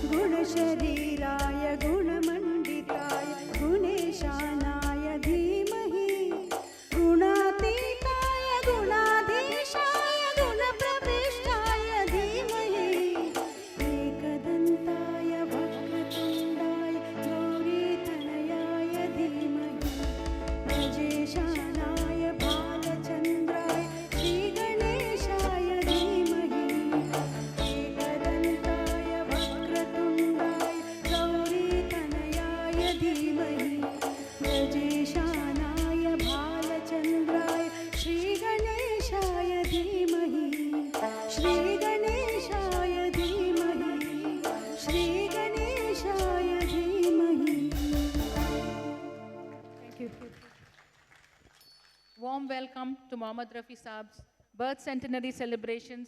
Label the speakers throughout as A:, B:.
A: गुणशरीराय गुणमण्डिताय गुणेशानाय धीमहि गुणातीताय गुणाधीशाय गुणप्रविष्टाय धीमहि एकदन्ताय वक्रतुण्डाय गौरीतनयाय धीमहि गजेशानाय बालचन्द्राय श्रीगणेशाय धीमहि एकदन्ताय वक्रतुण्डाय गौरीतनयाय धीमहि गजेशानाय बालचन्द्राय श्रीगणेशाय धीमहि श्रीगणेशाय धीमहि श्रीगणेशाय धीमहि.
B: Thank you. Warm welcome to Mohammad Rafi Saab's birth centenary celebrations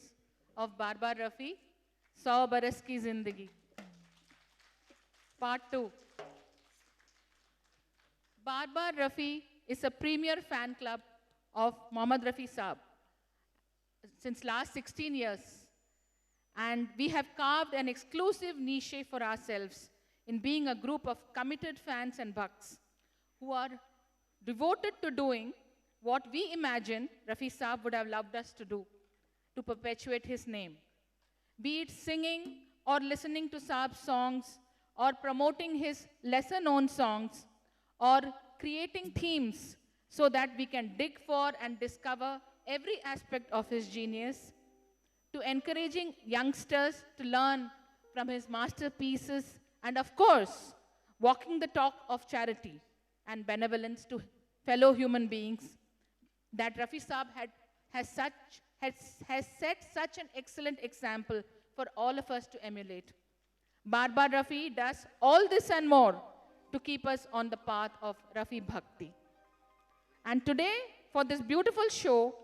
B: of Bar Bar Rafi, 100 Baras Ki Zindagi. Part 2. Bar Bar Rafi is a premier fan club of Mohammad Rafi Saab since last 16 years. And we have carved an exclusive niche for ourselves in being a group of committed fans and bhakts who are devoted to doing what we imagine Rafi Saab would have loved us to do, to perpetuate his name. Be it singing or listening to Saab's songs, or promoting his lesser known songs, or creating themes so that we can dig for and discover every aspect of his genius, to encouraging youngsters to learn from his masterpieces, and of course, walking the talk of charity and benevolence to fellow human beings, that Rafi Saab has set such an excellent example for all of us to emulate. Bar Bar Rafi does all this and more to keep us on the path of Rafi Bhakti. And today, for this beautiful show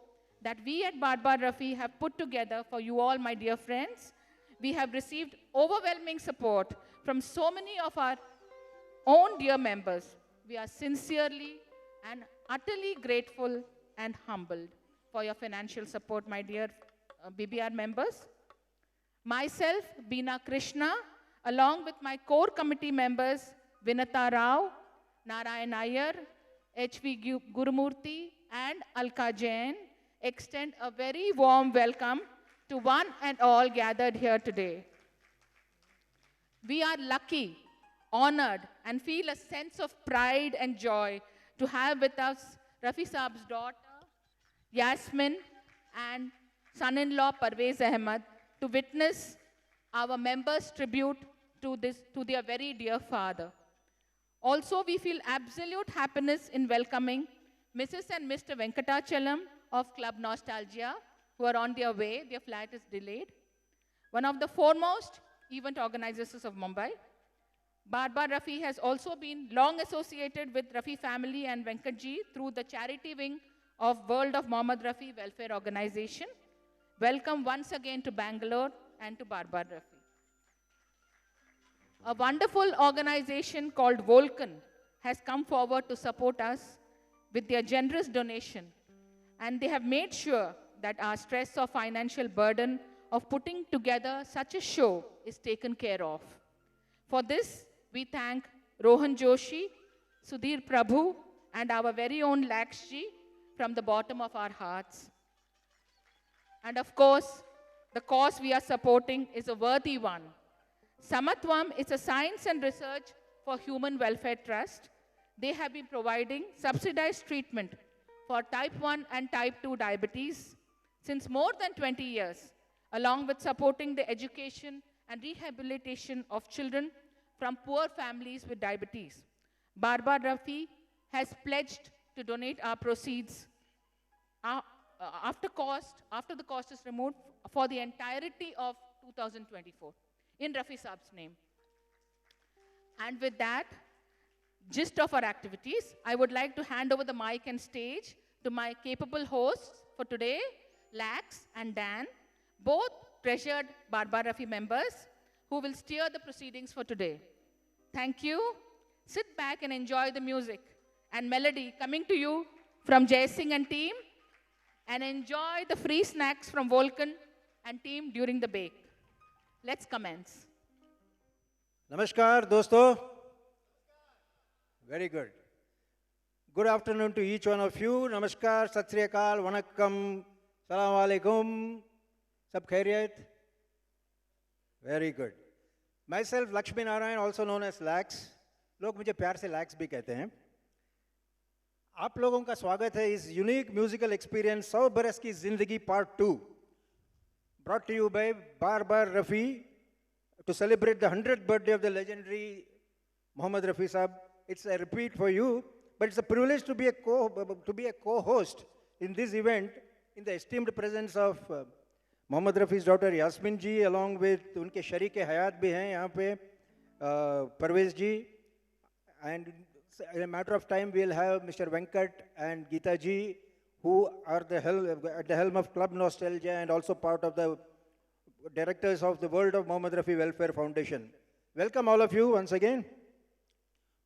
B: that we at Bar Bar Rafi have put together for you all, my dear friends, we have received overwhelming support from so many of our own dear members. We are sincerely and utterly grateful and humbled for your financial support, my dear BBR members. Myself, Beena Krishna, along with my core committee members, Vinata Rao, Narayan Iyer, H.V. Gurumurthy, and Alka Jain, extend a very warm welcome to one and all gathered here today. We are lucky, honored, and feel a sense of pride and joy to have with us Rafi Saab's daughter, Yasmin, and son-in-law, Parvez Ahmed, to witness our members' tribute to their very dear father. Also, we feel absolute happiness in welcoming Mrs. and Mr. Venkatachalam of Club Nostalgia, who are on their way. Their flight is delayed. One of the foremost event organizers of Mumbai. Bar Bar Rafi has also been long associated with Rafi family and Venkatji through the charity wing of World of Mohammad Rafi Welfare Organization. Welcome once again to Bangalore and to Bar Bar Rafi. A wonderful organization called Volcan has come forward to support us with their generous donation, and they have made sure that our stress or financial burden of putting together such a show is taken care of. For this, we thank Rohan Joshi, Sudhir Prabhu, and our very own Lakshji from the bottom of our hearts. And of course, the cause we are supporting is a worthy one. Samatvam is a science and research for human welfare trust. They have been providing subsidized treatment for type 1 and type 2 diabetes since more than 20 years, along with supporting the education and rehabilitation of children from poor families with diabetes. Bar Bar Rafi has pledged to donate our proceeds after the cost is removed for the entirety of 2024 in Rafi Saab's name. And with that gist of our activities, I would like to hand over the mic and stage to my capable hosts for today, Lax and Dan, both treasured Bar Bar Rafi members who will steer the proceedings for today. Thank you. Sit back and enjoy the music and melody coming to you from Jai Singh and team, and enjoy the free snacks from Volcan and team during the bake. Let's commence.
C: Namaskar, dosto. Very good. Good afternoon to each one of you. Namaskar, Sat Sri Akal, Vanakkam, Salam Alaikum. Sab khairiyat? Very good. Myself, Lakshmi Narayan, also known as Lax. लोग मुझे प्यार से लैक्स भी कहते हैं. आप लोगों का स्वागत है इस यूनिक म्यूजिकल एक्सपीरियंस 100 बरस की जिंदगी part 2, brought to you by Bar Rafi to celebrate the 100th birthday of the legendary Mohammad Rafi Saab. It's a repeat for you, but it's a privilege to be a co-host in this event in the esteemed presence of Mohammad Rafi's daughter Yasmin ji, along with उनके शरीक हयात भी हैं यहाँ पे परवेज जी, and in a matter of time we'll have Mr. Venkat and Geeta ji, who are at the helm of Club Nostalgia and also part of the directors of the World of Mohammad Rafi Welfare Foundation. Welcome all of you once again.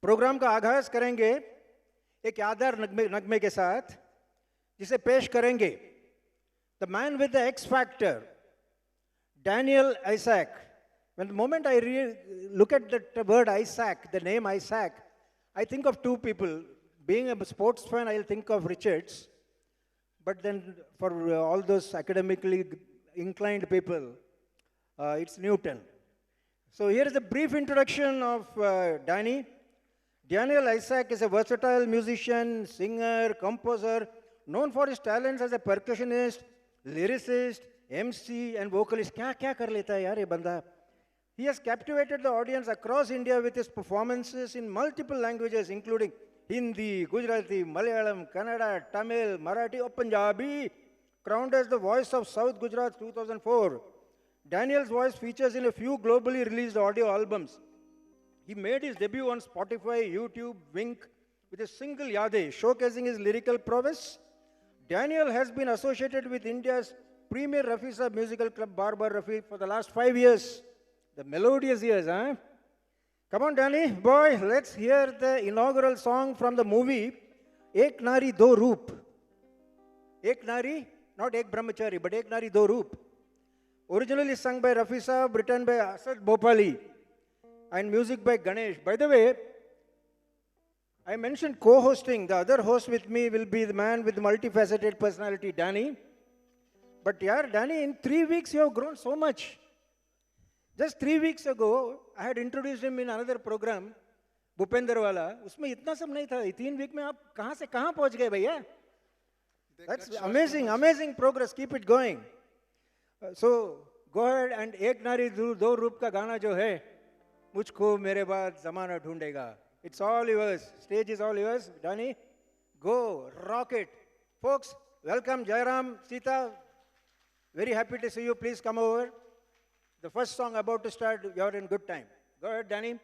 C: Program का आगाज करेंगे एक यादगार नगमे के साथ, जिसे पेश करेंगे the man with the X factor, Daniel Isaac. When the moment I look at the word Isaac, the name Isaac, I think of two people. Being a sports fan, I'll think of Richards. But then for all those academically inclined people, it's Newton. So here is a brief introduction of Danny. Daniel Isaac is a versatile musician, singer, composer, known for his talents as a percussionist, lyricist, MC, and vocalist. क्या कर लेता है यार ये बंदा? He has captivated the audience across India with his performances in multiple languages, including Hindi, Gujarati, Malayalam, Kannada, Tamil, Marathi, or Punjabi. Crowned as the voice of South Gujarat 2004. Daniel's voice features in a few globally released audio albums. He made his debut on Spotify, YouTube, Wink with a single Yade, showcasing his lyrical prowess. Daniel has been associated with India's premier Rafi Saab musical club, Bar Rafi, for the last 5 years. The melodious years, huh? Come on, Danny, boy, let's hear the inaugural song from the movie, Ek Nari Do Roop. Ek Nari, not Ek Brahmachari, but Ek Nari Do Roop. Originally sung by Rafi Saab, written by Asad Bhopali, and music by Ganesh. By the way, I mentioned co-hosting. The other host with me will be the man with the multifaceted personality, Danny. But yeah, Danny, in 3 weeks you have grown so much. Just 3 weeks ago, I had introduced him in another program, Bhupender Wala. उसमें इतना सब नहीं था. 3 week में आप कहाँ से कहाँ पहुँच गए भैया? That's amazing, amazing progress. Keep it going. So go ahead and एक नारी दो रूप का गाना जो है, मुझको मेरे बाद ज़माना ढूंढेगा. It's all yours. Stage is all yours. Danny, go, rock it. Folks, welcome Jairam, Sita. Very happy to see you. Please come over. The first song about to start, you're in good time. Go ahead, Danny.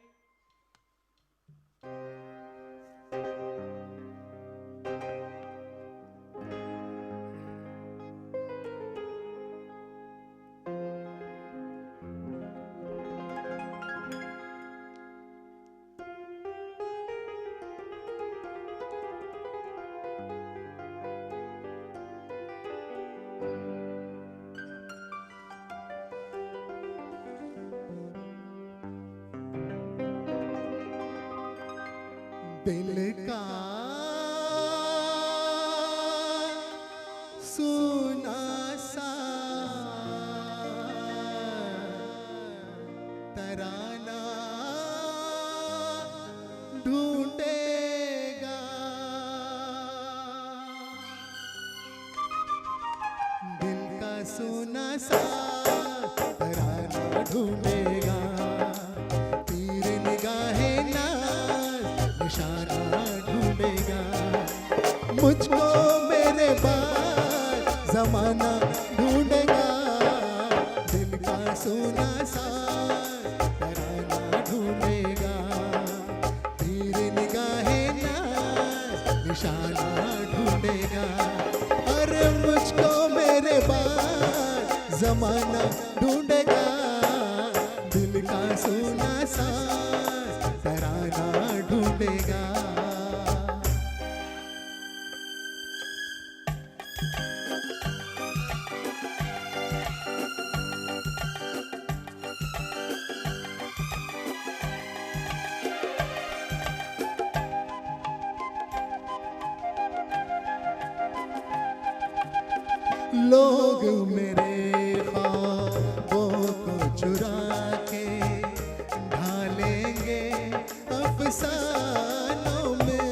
D: दिल का सुना सा तराना ढूंढेगा, दिल का सुना सा तराना ढूंढेगा, तेरे निगाहे निशाना ढूंढेगा, मुझको मेरे बाद जमाना ढूंढेगा, दिल का सोना सा तराना ढूंढेगा, तेरे निगाहे नाज़ निशाना ढूंढेगा, अरे मुझको मेरे बाद जमाना ढूंढेगा, दिल का सोना सा तराना ढूंढेगा. लोग मेरे ख्वाबों को चुरा के ढालेंगे अफसानों में,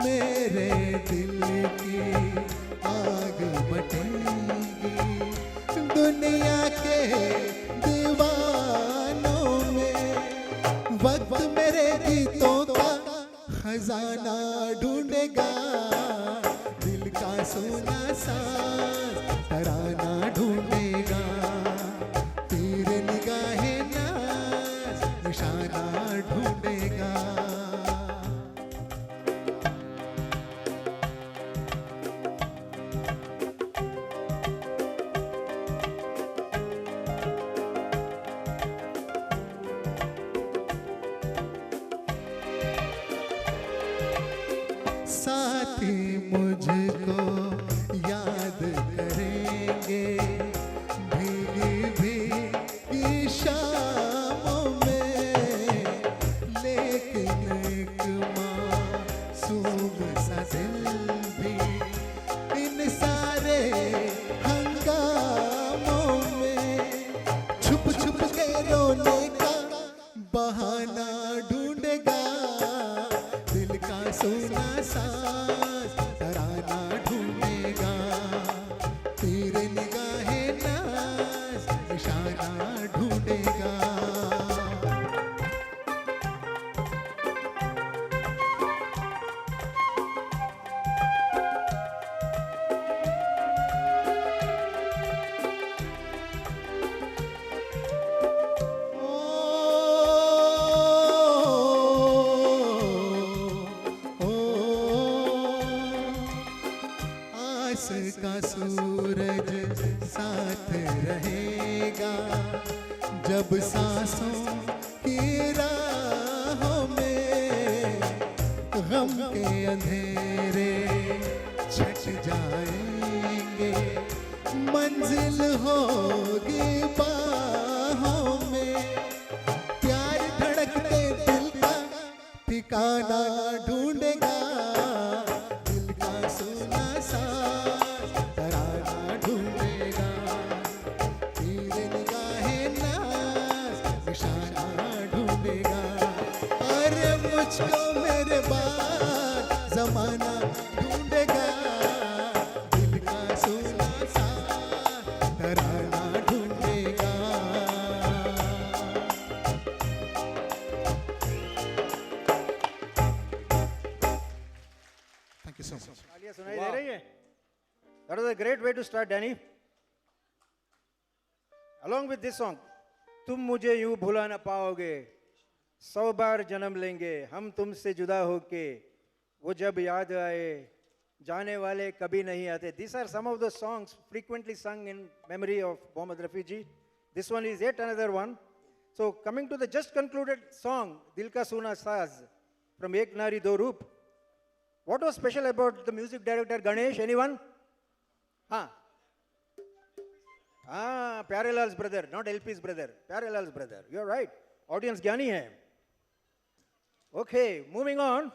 D: मेरे दिल की आग बटेगी दुनिया के दीवानों में। वक्त मेरे गीतों का खजाना ढूंढेगा, दिल का सोना साज तराना ढूंढेगा, तेरे निगाहे नाज निशाना ढूंढेगा। साथी मुझको याद करेंगे भीगी भीगी शामों में, लेकिन एक मासूम सा दिल भी इन सारे हंगामों में छुप छुप के रोने का बहाना ढूंढेगा, दिल का सोना साज तराना ढूंढेगा, तेरे निगाहे नाज निशाना ढूंढेगा। आस का सूरज साथ रहेगा, जब सांसों की राहों में गम के अंधेरे छट जाएंगे, मंजिल होगी बाहों में, प्यार धड़कते दिल का ठिकाना ढूंढेगा, दिल का सोना साज तराना ढूंढेगा, तेरे निगाहे नाज निशाना ढूंढेगा। अरे मुझको मेरे बाद जमाना ढूंढेगा, दिल का सोना साज तराना ढूंढेगा। Thank you so much.
C: तालियां सुनाई दे रही है? That was a great way to start, Danny. Along with this song, तुम मुझे यूं भुला ना पाओगे, 100 बार जन्म लेंगे हम तुमसे जुदा होके, वो जब याद आए जाने वाले कभी नहीं आते. These are some of the songs frequently sung in memory of Mohammad Rafi ji. This one is yet another one. So coming to the just concluded song, Dil Ka Suna Saz from Ek Nari Do Roop. What was special about the music director Ganesh? Anyone? Pyare brother, not LP's brother. Pyare brother. You're right. Audience ज्ञानी है. Okay, moving on.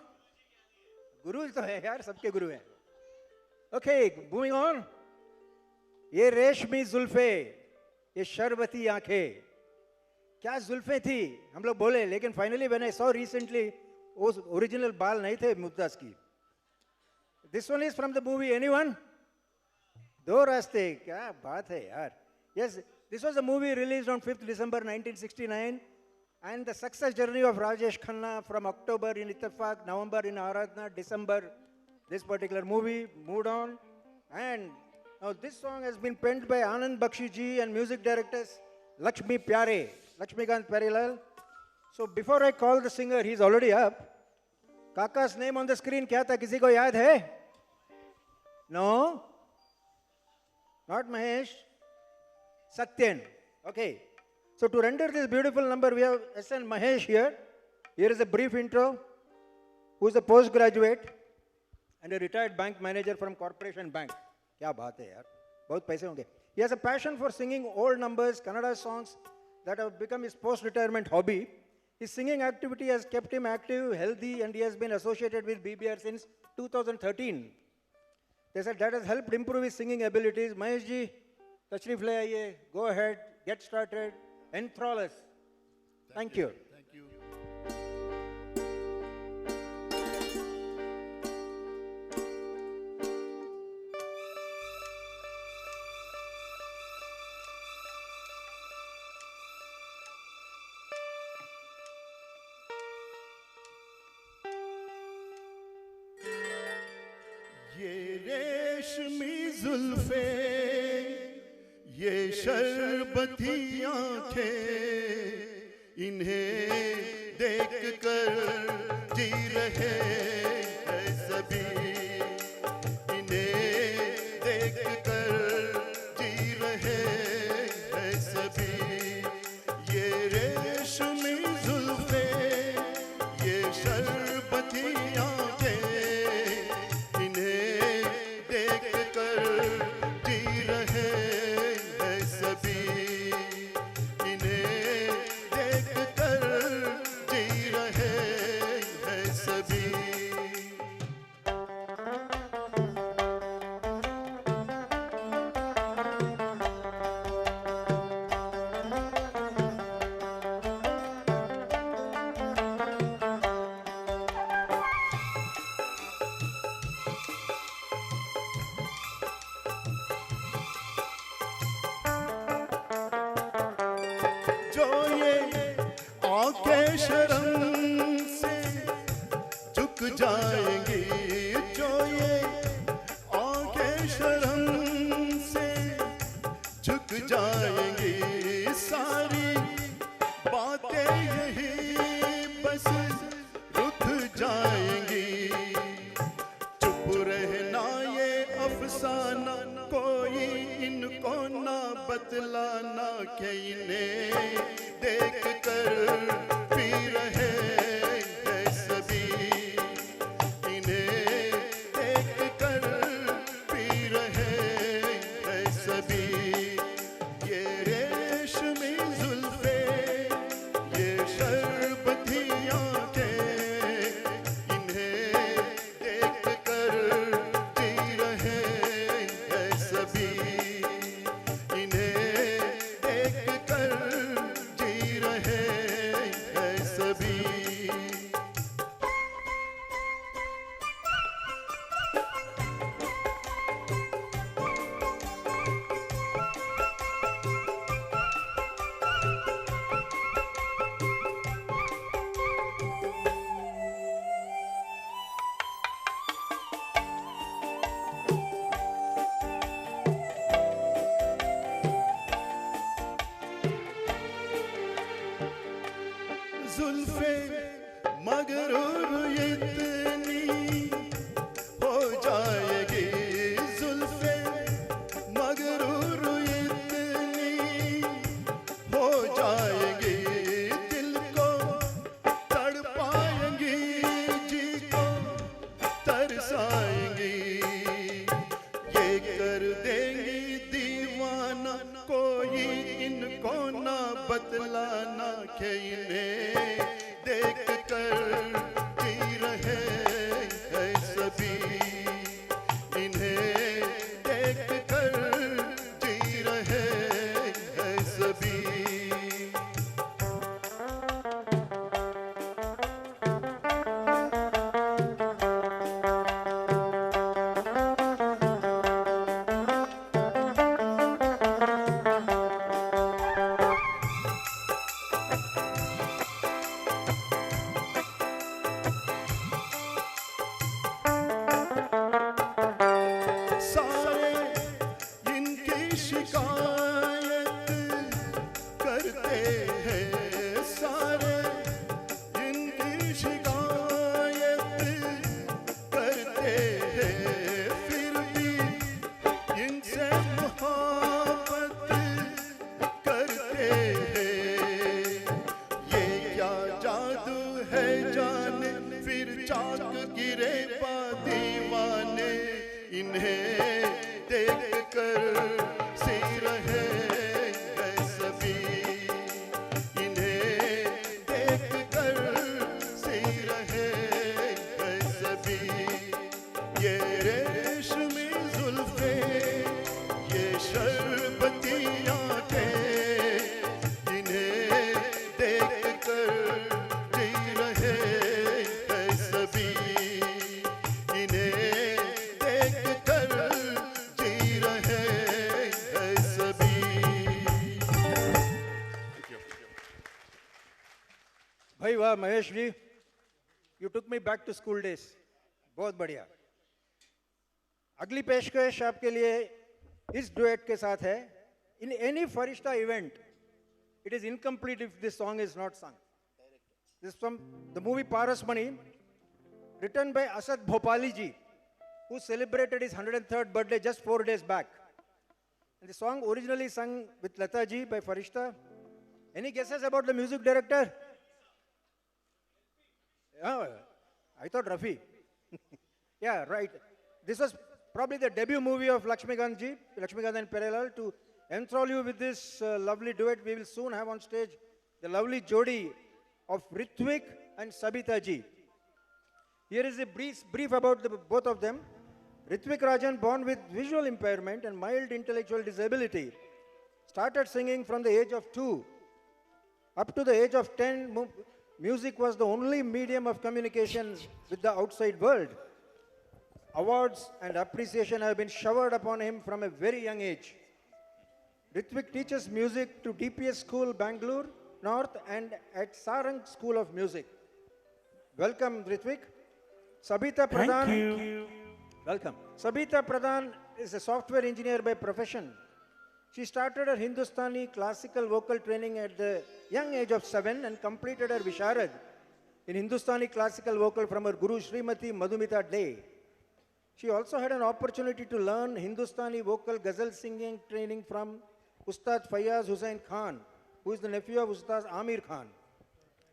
C: गुरु तो है यार, सबके गुरु हैं. Okay, moving on. ये रेशमी जुल्फे, ये शरबती आंखें, क्या जुल्फे थी हम लोग बोले, लेकिन finally when I saw recently वो ओरिजिनल बाल नहीं थे मुमताज की. This one is from the movie Anyone? दो रास्ते, क्या बात है यार. Yes, this was a movie released on 5th December 1969, and the success journey of Rajesh Khanna from October in Ittifaq, November in Aradhna, December this particular movie moved on. And now this song has been penned by Anand Bakshi ji and music directors Lakshmi Pyare, Lakshmikant Pyarelal. So before I call the singer, he's already up. Kaka's name on the screen क्या था, किसी को याद है? No? Not Mahesh? Satyan. Okay. So to render this beautiful number, we have S.N. Mahesh here. Here is a brief intro. Who is a postgraduate and a retired bank manager from Corporation Bank. क्या बात है यार, बहुत पैसे होंगे. He has a passion for singing old numbers, Kannada songs that have become his post-retirement hobby. His singing activity has kept him active, healthy, and he has been associated with BBR since 2013. They said that has helped improve his singing abilities. Mahesh ji, tashrif le aiye. Go ahead, get started, enthrall us. Thank you.
D: Thank you. ये रेशमी जुल्फे, ये शरबती आंखें, इन्हें देख कर जी रहे हैं सभी, इन्हें देख कर जी रहे हैं सभी। ये रेशमी जुल्फे, ये शरबती आंखें, जो ये आंखें शर्म से झुक जाएंगी, जो ये आंखें शर्म से झुक जाएंगी, सारी बातें यही बस रुक जाएंगी। चुप रहना ये अफसाना, कोई इनको ना बतलाना, कि इन्हें देख कर पी रहे हैं सभी, इन्हें देख कर पी रहे हैं सभी। ये रेशमी जुल्फे, ये शरबती आंखें, इन्हें देख कर जी रहे हैं सभी, इन्हें देख कर जी रहे हैं सभी। जुल्फे मगरूर इतनी हो जाएगी, जुल्फे मगरूर इतनी हो जाएगी, दिल को तड़पाएंगी, जी को तरसाएंगी, ये कर देंगी दीवाना, कोई इनको ना बतलाना, कि इन्हें देख कर जी रहे हैं सभी, इन्हें देख कर जी रहे हैं सभी। सारे इनकी शिकायत करते हैं, सारे इनकी शिकायत करते हैं, फिर भी इनसे मोहब्बत करते हैं। ये क्या जादू है जाने, फिर चाक गिरे पा दीवाने, इन्हें देख कर सी रहे हैं सभी, इन्हें देख कर सी रहे
C: भाई वाह Mahesh ji, you took me back to school days, बहुत बढ़िया। अगली पेशकश आपके लिए इस डुएट के साथ है। इन एनी फरिश्ता event it is incomplete if this song is not sung. This is from the movie Parasmani, written by Asad Bhopali ji, who celebrated his 103rd birthday just 4 days back. And the song originally sung with Lata ji by Farishta. Any guesses about the music director? Yeah, I thought Rafi. Yeah, right. This was probably the debut movie of Lakshmikant ji, Lakshmikant and Perelal. To enthrall you with this lovely duet, we will soon have on stage the lovely jodi of Ritvik and Sabita ji. Here is a brief about both of them. Ritvik Rajan, born with visual impairment and mild intellectual disability, started singing from the age of 2. Up to the age of 10, music was the only medium of communication with the outside world. Awards and appreciation have been showered upon him from a very young age. Ritvik teaches music to DPS School, Bangalore North, and at Sarang School of Music. Welcome, Ritvik. Sabita Pradhan.
E: Thank you.
C: Welcome. Sabita Pradhan is a software engineer by profession. She started her Hindustani classical vocal training at the young age of 7 and completed her Visharad in Hindustani classical vocal from her Guru Srimati Madhumita Dey. She also had an opportunity to learn Hindustani vocal ghazal singing training from Ustad Fayaz Hussain Khan, who is the nephew of Ustad Amir Khan.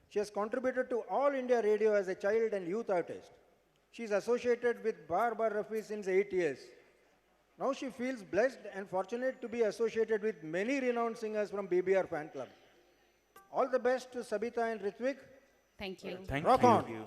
C: She has contributed to All India Radio as a child and youth artist. She is associated with Bar Rafi since 8 years. Now she feels blessed and fortunate to be associated with many renowned singers from BBR Fan Club. All the best to Sabita and Ritvik.
F: Thank you.
E: Thank
C: Rock
E: you.
C: on.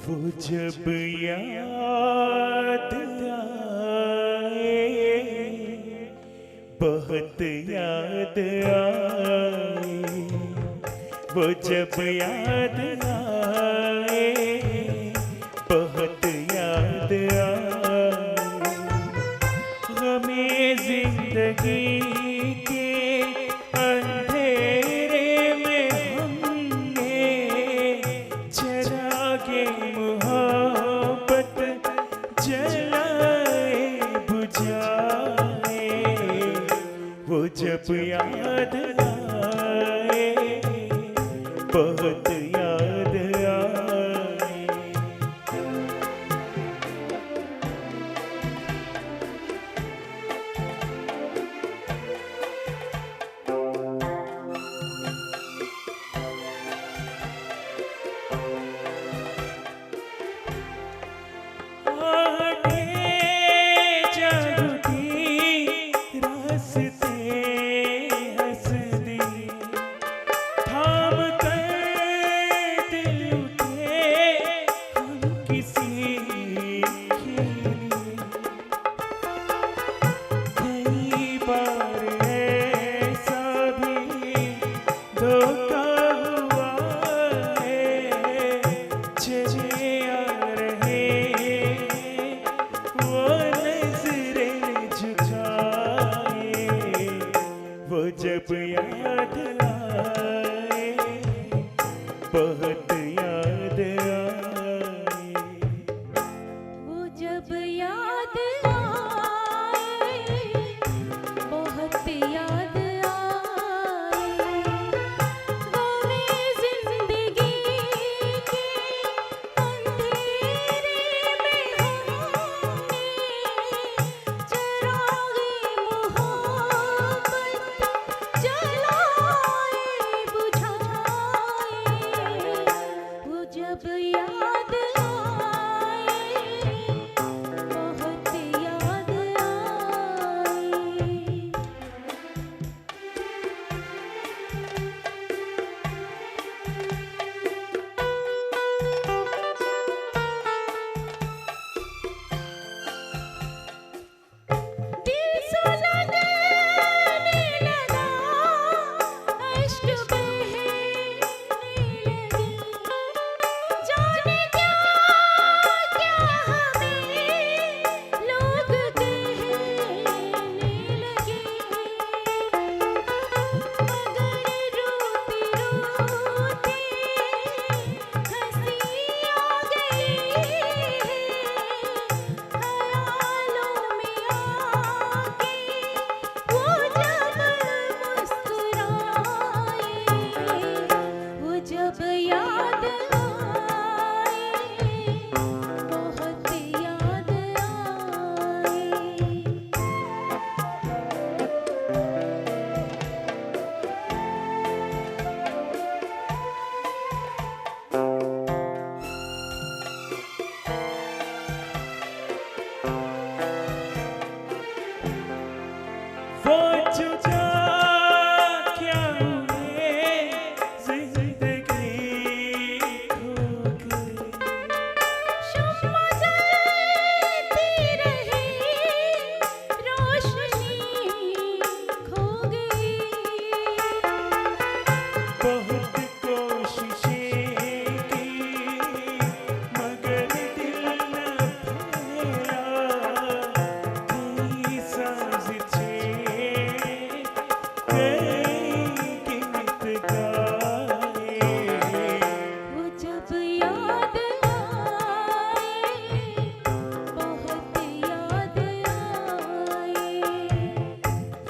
E: वो जब याद आए, बहुत याद आए, वो जब याद आए, बहुत याद आए, गमे जिंदगी के अंधेरे में हमने चरागे मोहब्बत जलाए बुझाए, वो जब याद आए, बहुत याद आए। जब याद आए, बहुत याद आए,
A: वो जब याद आए, बहुत याद आए, गमे जिंदगी के अंधेरे में हमने चरागे मोहब्बत जलाए बुझाए, वो जब याद आए, बहुत याद आए।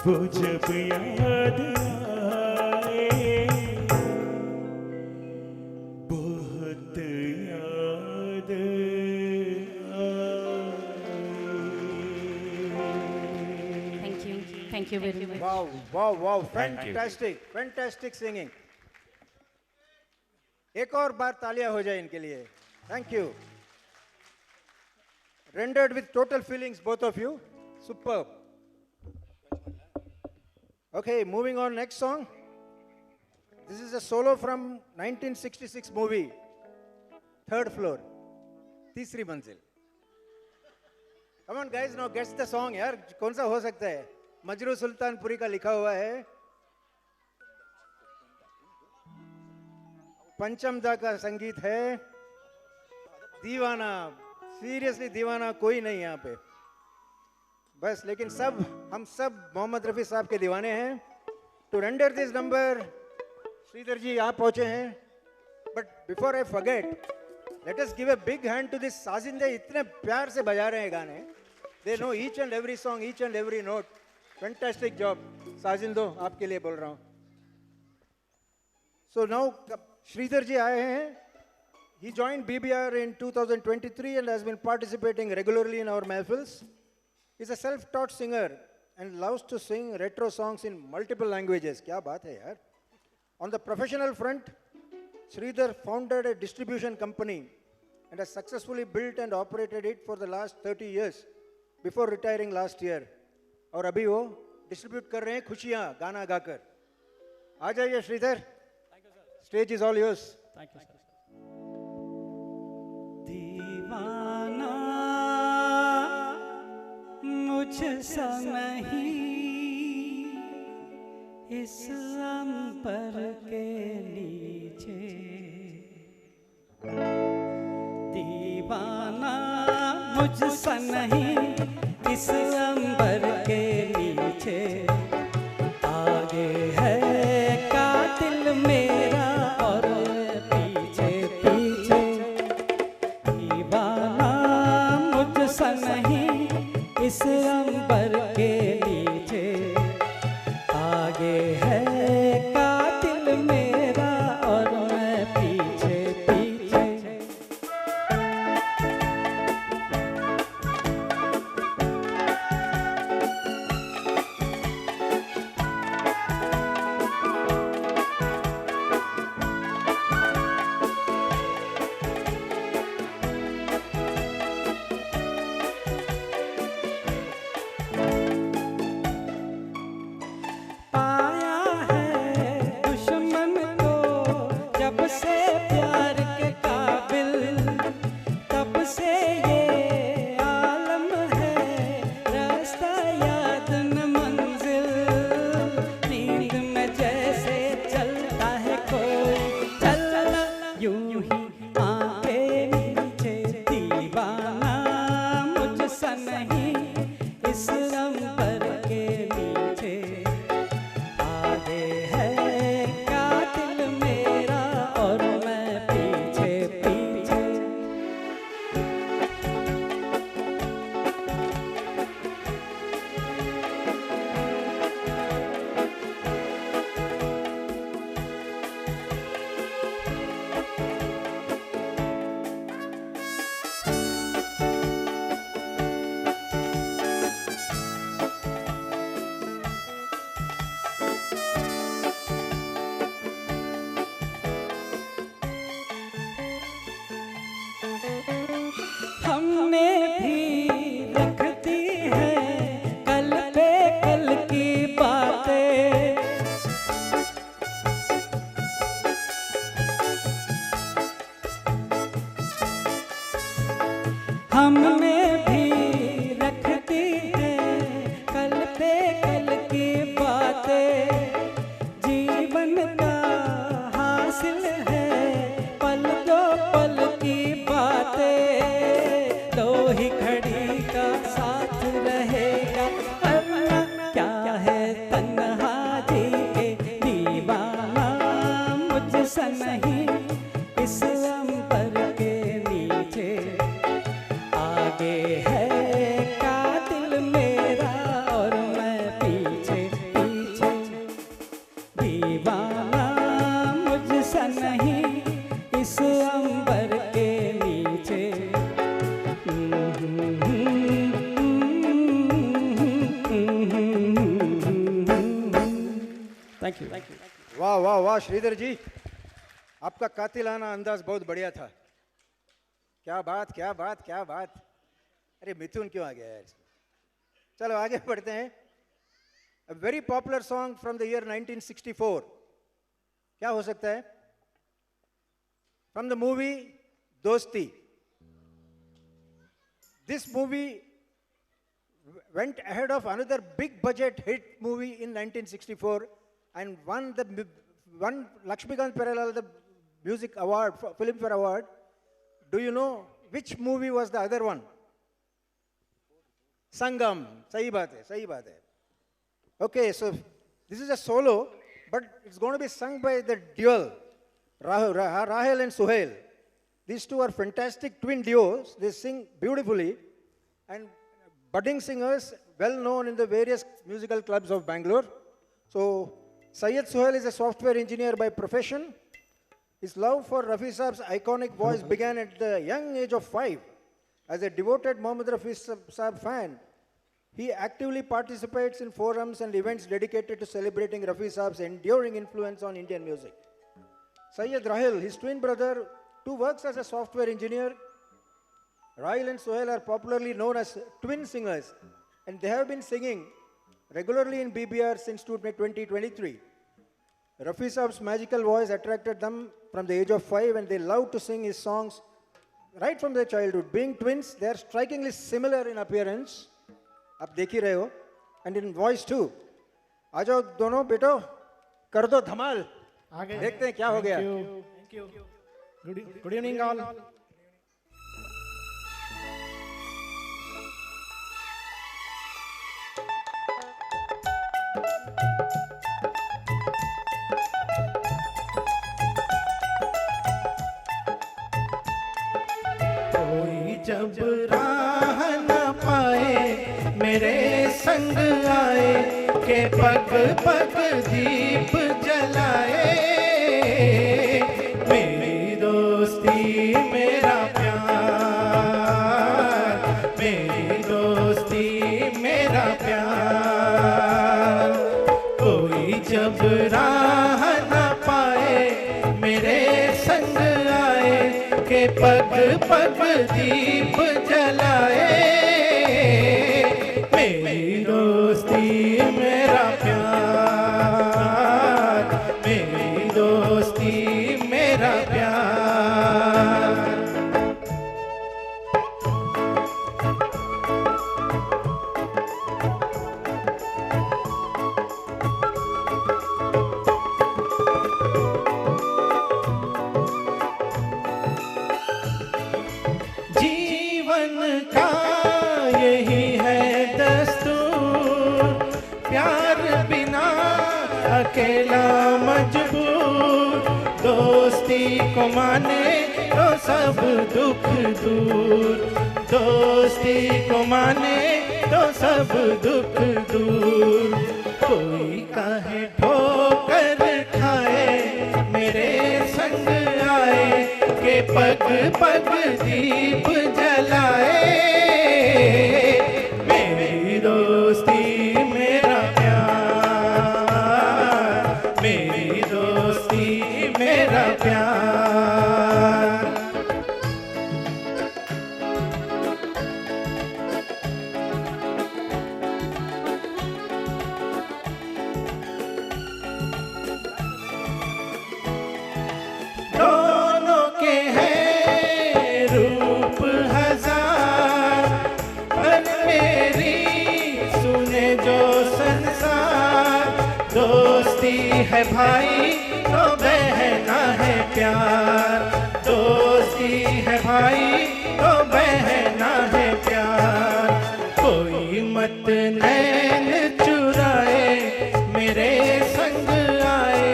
E: वो जब याद आए, बहुत याद
A: Thank you very much.
C: Wow, wow, wow,
E: Thank you.
C: fantastic, fantastic singing. एक और बार तालियां हो जाए इनके लिए. Thank you. Rendered with total feelings, both of you. Superb. Okay, moving on, next song. This is a solo from 1966 movie, Third Floor, तीसरी मंजिल. Come on guys, now guess the song यार. कौन सा हो सकता है? मजरू सुल्तानपुरी का लिखा हुआ है. पंचमदा का संगीत है. दीवाना, सीरियसली दीवाना कोई नहीं यहाँ पे. बस लेकिन हम सब मोहम्मद रफ़ी साहब के दीवाने हैं. To render this number, Shridhar ji आप पहुंचे हैं. But before I forget, let us give a big hand to this साजिंदे. इतने प्यार से बजा रहे हैं गाने. They know each and every song, each and every note. Fantastic job साजिंदो, आपके लिए बोल रहा हूँ. सो नाउ श्रीधर जी आए हैं. He joined BBR in 2023 and has been participating regularly in our mahfils. He's a self-taught singer and loves to sing retro songs in multiple languages. क्या बात है यार. On the professional front, Sridhar founded a distribution company and has successfully built and operated it for the last 30 years before retiring last year. और अभी वो distribute कर रहे हैं खुशियाँ गाना गाकर. आ जाइए Shridhar. Stage is all yours.
F: दीवाना मुझसा नहीं इस अंबर के नीचे. दीवाना मुझसा नहीं इस अंबर के नीचे. आगे है कातिल मेरा और पीछे पीछे. दीवाना मुझसा नहीं इस अंबर के नीचे. आगे है कातिल मेरा और मैं पीछे पीछे. पाया है दुश्मन को जब से प्यार के काबिल. तब से ये आलम है रास्ता याद न मंजिल. नींद में जैसे चलता है कोई चलना यूं ही आंखें नीचे. दीवाना मुझसा नहीं इस अंबर के नीचे. आगे है कातिल मेरा और मैं पीछे पीछे. हमने भी रख दी है कल पे कल की बातें. हमने भी रख दी है कल पे कल की बातें. जीवन का हासिल है पल दो पल की बातें. दो ही घड़ी का साथ रहेगा वरना क्या है तन्हा जी के. दीवाना मुझसा नहीं इस अंबर के नीचे. आगे थैंक यू
C: वाह वाह वाह श्रीधर जी, आपका कातिलाना अंदाज बहुत बढ़िया था। क्या बात क्या बात क्या बात। अरे मिथुन क्यों आ गया यार इसमें। चलो आगे बढ़ते हैं। A very popular song from the year 1964. क्या हो सकता है? From the movie Dosti. This movie went ahead of another big budget hit movie in 1964 and won Lakshmikant Peralal the music award, Filmfare award. Do you know which movie was the other one? Sangam. सही बात है, सही बात है. Okay, so this is a solo, but it's going to be sung by the duo, Rahel and Suhail. These two are fantastic twin duos. They sing beautifully, and budding singers, well known in the various musical clubs of Bangalore. So, Syed Suhail is a software engineer by profession. His love for Rafi Saab's iconic voice began at the young age of 5. As a devoted Mohammad Rafi Saab fan, he actively participates in forums and events dedicated to celebrating Rafi Saab's enduring influence on Indian music. Syed Rahil, his twin brother, too works as a software engineer. Rahil and Suhail are popularly known as twin singers, and they have been singing regularly in BBR since 2023. Rafi Saab's magical voice attracted them from the age of 5, and they love to sing his songs right from their childhood. Being twins, they are strikingly similar in appearance. आप देख ही रहे हो, and in voice too. आ जाओ दोनों बेटो, कर दो धमाल. देखते हैं क्या हो गया.
G: Thank you. Good evening all.
E: कोई जब राह न पाए मेरे संग आए के पग पग दीप जलाए मेरी दोस्ती मेरा प्यार मेरी दोस्ती मेरा प्यार कोई जब राह न पाए मेरे संग आए के पग पग दीप जलाए मेरी दोस्ती मेरा प्यार मेरी दोस्ती मेरा प्यार जीवन का यही है दस्तूर प्यार बिना अकेला मजबूर दोस्ती को माने तो सब दुख दूर दोस्ती को माने तो सब दुख दूर कोई काहे ठोकर खाए मेरे संग आए के पग पग दीप जलाए मेरी दोस्ती मेरा प्यार मेरी दोस्ती मेरा प्यार दोनों के हैं रूप हजार पर मेरी सुने जो संसार दोस्ती है भाई तो बहना है प्यार दोस्ती है भाई तो बहना है प्यार कोई मत नैन चुराए मेरे संग आए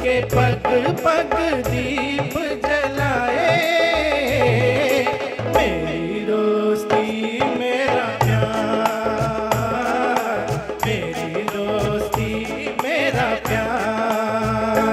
E: के पग पग दीप जलाए मेरी दोस्ती मेरा प्यार मेरी दोस्ती मेरा प्यार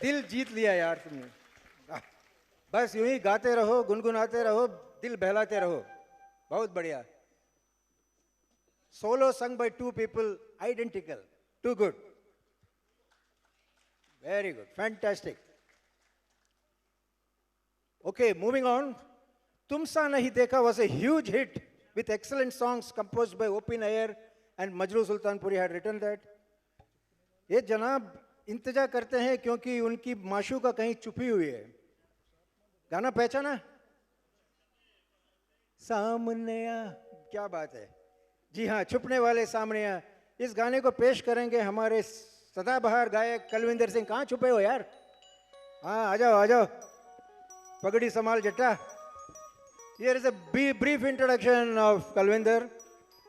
C: दिल जीत लिया यार तुमने। बस यूं ही गाते रहो, गुनगुनाते रहो, दिल बहलाते रहो। बहुत बढ़िया। Solo sung by two people, identical. Too good. Very good. Fantastic. Okay, moving on. Tumsa Nahi Dekha was a huge hit with excellent songs composed by O.P. Nair and Majroo Sultanpuri had written that. ये जनाब इंतजार करते हैं क्योंकि उनकी माशूका कहीं छुपी हुई है। गाना पहचाना? सामने आ, क्या बात है। जी हाँ, छुपने वाले सामने आ। इस गाने को पेश करेंगे हमारे सदाबहार गायक कलविंदर सिंह। कहाँ छुपे हो यार? हाँ, आ जाओ आ जाओ, पगड़ी संभाल जट्टा। Here is a brief introduction of Kalvinder.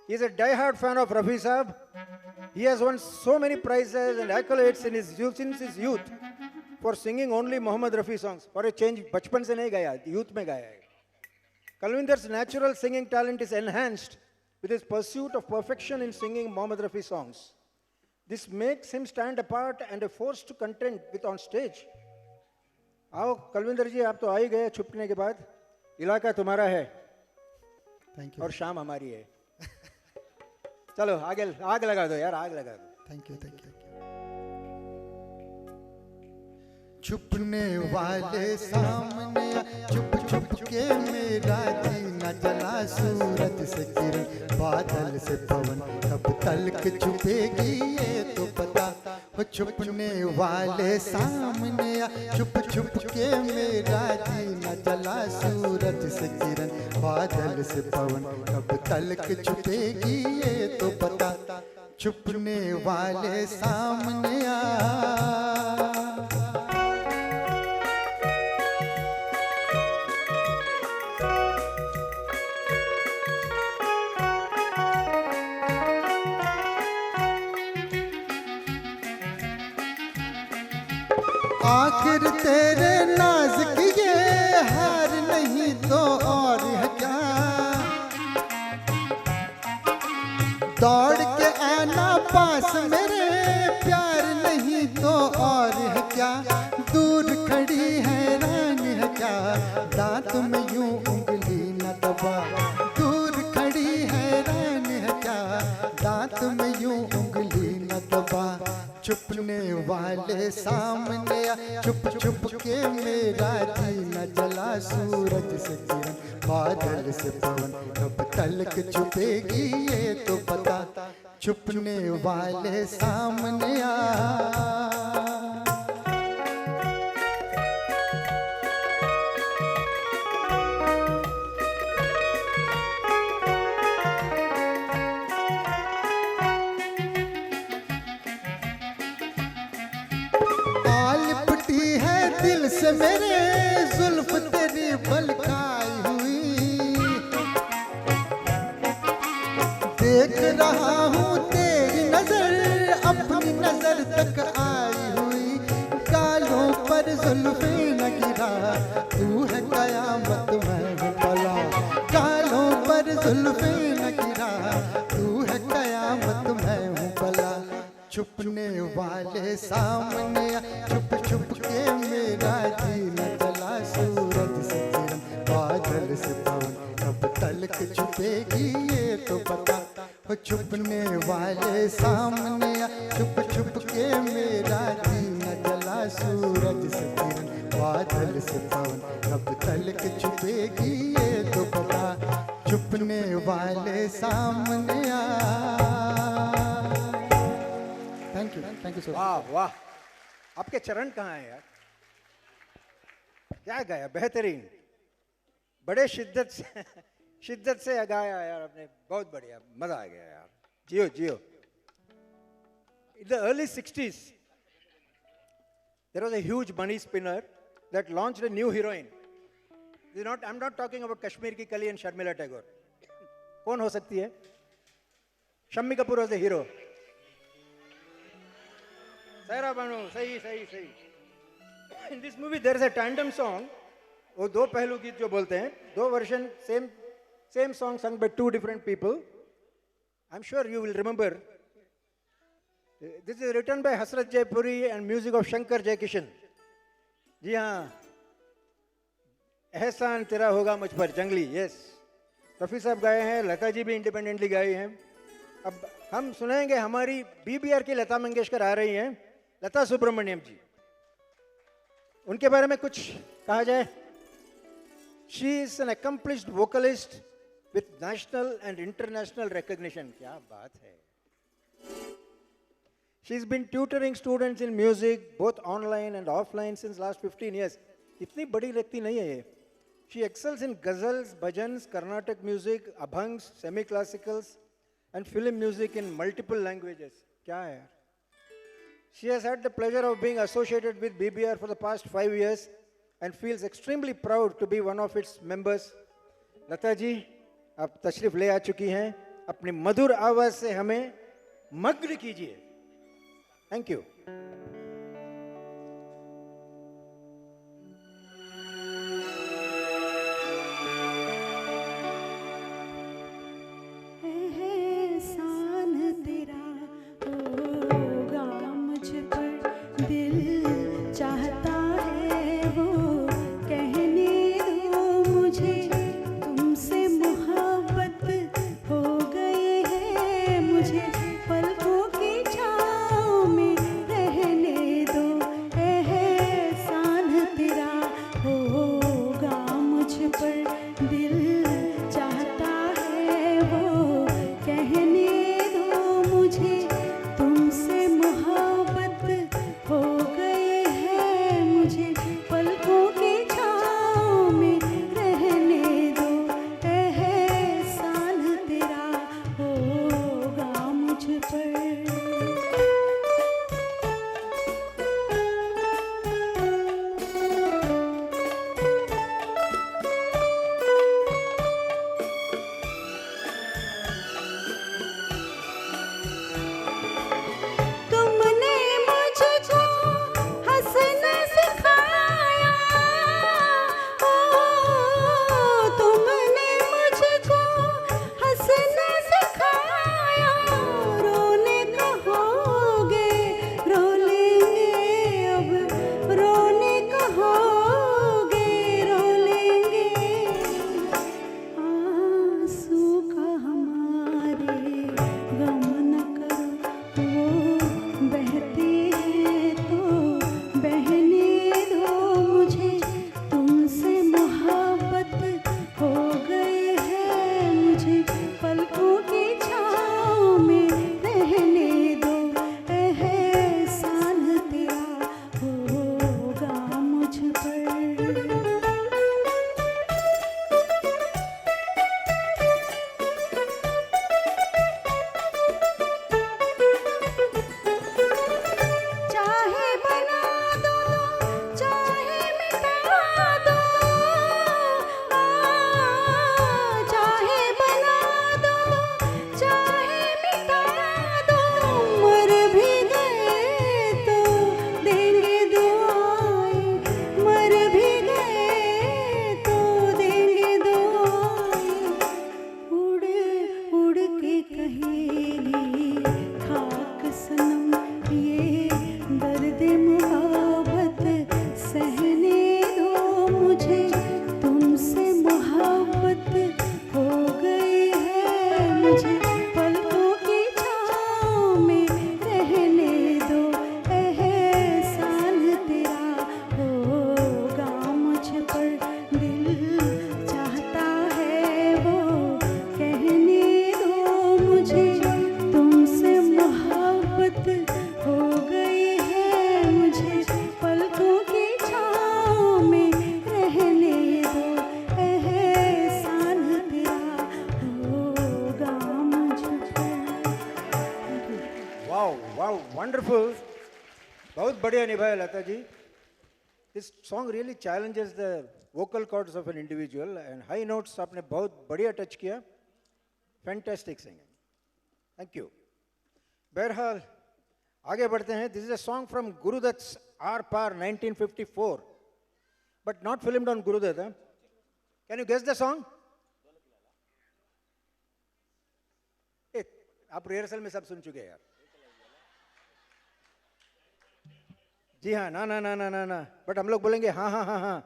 C: He is a die-hard fan of Rafi Saab. He has won so many prizes and accolades in his youth, since his youth for singing only Mohammed Rafi songs. For a change, बचपन से नहीं गाया, youth में गाया है। Kalvinder's natural singing talent is enhanced with his pursuit of perfection in singing Mohammed Rafi songs. This makes him stand apart and a force to contend with on stage. आओ कलविंदर जी, आप तो आ ही गए छुपने के बाद। इलाका तुम्हारा है
D: थैंक यू
C: और शाम हमारी है। चलो आगे, आग लगा दो यार, आग लगा दो।
D: Thank you thank you. छुपने वाले सामने आ, छुप छुप के मेरा जीना जला, सूरज से किरण बादल से पवन, कब तलक छुपेगी ये तो पता। वो छुपने वाले सामने आ, छुप छुप के मेरा जीना जला, सूरज से किरण बादल से पवन, कब तलक छुपेगी ये तो पता। छुपने वाले सामने आ। आखिर तेरे नाज की ये हार नहीं तो और है क्या, दौड़ के आना पास मेरे प्यार नहीं तो और है क्या, दूर खड़ी हैरान है क्या, दांत में यूं उंगली न दबा, दूर खड़ी हैरान है क्या, दांत में यूं उंगली न दबा। छुपने वाले सामने आ, छुप छुप के मेरा जीना जला, सूरज से किरण बादल से पवन, कब तलक छुपेगी ये तो पता। छुपने वाले सामने आ। दिल से मेरे जुल्फ तेरी बलकाई हुई, देख रहा हूँ तेरी नजर अपनी नजर तक आई हुई, गालों पर जुल्फे न गिरा, तू है कयामत मैं हूँ भला, गालों पर जुल्फे न गिरा, तू है कयामत मैं हूँ भला। छुपने वाले सामने आ, छुप छुप के मेरा जीना जला, सूरज से किरण बादल से पवन, कब तलक छुपेगी ये तो पता। वो छुपने वाले सामने आ, छुप छुप के मेरा जीना जला, सूरज से किरण बादल से पवन, कब तलक छुपेगी ये तो पता। छुपने वाले सामने आ। Thank you sir.
C: वाह वाह, आपके चरण कहाँ हैं यार? क्या गाया, बेहतरीन, बड़े शिद्दत से गाया यार आपने, बहुत बढ़िया, मजा आ गया यार। Jio Jio. In the early 60s, there was a huge money spinner that launched a new heroine. I'm not talking about Kashmir Ki Kali and Sharmila Tagore. कौन हो सकती है? Shammi Kapoor was the hero. Saira Banu, सही सही सही। In this movie there is a tandem song, वो दो पहलू गीत जो बोलते हैं, दो version, same song sung by two different people. I'm sure you will remember. This is written by Hasrat Jaipuri and music of Shankar Jaikishan. जी हाँ, एहसान तेरा होगा मुझ पर जंगली, यस। रफ़ी साहब गाए हैं, लता जी भी इंडिपेंडेंटली गाई हैं। अब हम सुनेंगे, हमारी बीबीआर की लता मंगेशकर आ रही हैं, लता सुब्रमण्यम जी। उनके बारे में कुछ कहा जाए? She is an accomplished vocalist with national and international recognition. क्या बात है। She's been tutoring students in music, both online and offline, since last 15 years. इतनी बड़ी व्यक्ति नहीं है ये। She excels in ghazals, bhajans, Carnatic music, abhangs, semi-classicals, and film music in multiple languages. क्या है यार? She has had the pleasure of being associated with BBR for the past 5 years and feels extremely proud to be one of its members. Lata ji, आप तशरीफ ले आ चुकी हैं, अपनी मधुर आवाज से हमें मग्न कीजिए। Thank you.
A: एहसान तेरा होगा मुझ पर, दिल चाहता है वो कहने दो मुझे, तुमसे मोहब्बत हो गई है मुझे, पलकों की छाँव में रहने दो। एहसान तेरा होगा मुझ पर, दिल चाहता है वो कहने दो मुझे, तुमसे मोहब्बत हो गई है मुझे, पलकों की छाँव में रहने दो। एहसान तेरा होगा मुझ पर। तुमने मुझको हंसना सिखाया, ओ तुमने मुझको हंसना सिखाया, रोने कहोगे रो लेंगे अब, रोने कहोगे रो लेंगे, आंसू का हमारे गम न करो, वो बहते हैं तो बहने दो मुझे, तुमसे मोहब्बत हो गई है मुझे, पलकों की छाँव में रहने दो। एहसान तेरा होगा मुझ पर। चाहे बना दो, चाहे मिटा दो, चाहे बना दो, चाहे मिटा दो, मर भी गए तो देंगे दुआएं, मर भी गए तो देंगे दुआएं, उड़ उड़ के कहेगी खाक सनम, ये दर्द मोहब्बत सहने दो मुझे, तुमसे मोहब्बत हो गई है मुझे, पलकों की छाँव में रहने दो। एहसान तेरा होगा मुझ पर, दिल चाहता है वो कहने दो मुझे, तुमसे मोहब्बत हो गई है मुझे, पलकों की छाँव में रहने दो। एहसान तेरा होगा मुझ पर।
C: वाओ वाओ, वंडरफुल, बहुत बढ़िया निभाया Lata ji. This song really challenges the vocal cords of an individual and high notes आपने बहुत बढ़िया टच किया। Fantastic singing, thank you. बहरहाल आगे बढ़ते हैं। This is a song from Guru Dutt's Aar Paar 1954, but not filmed on Guru Dutt. Can you guess the song? आप rehearsal में सब सुन चुके हैं यार। जी हाँ, ना ना ना ना ना ना, बट हम लोग बोलेंगे हाँ हाँ हाँ हाँ।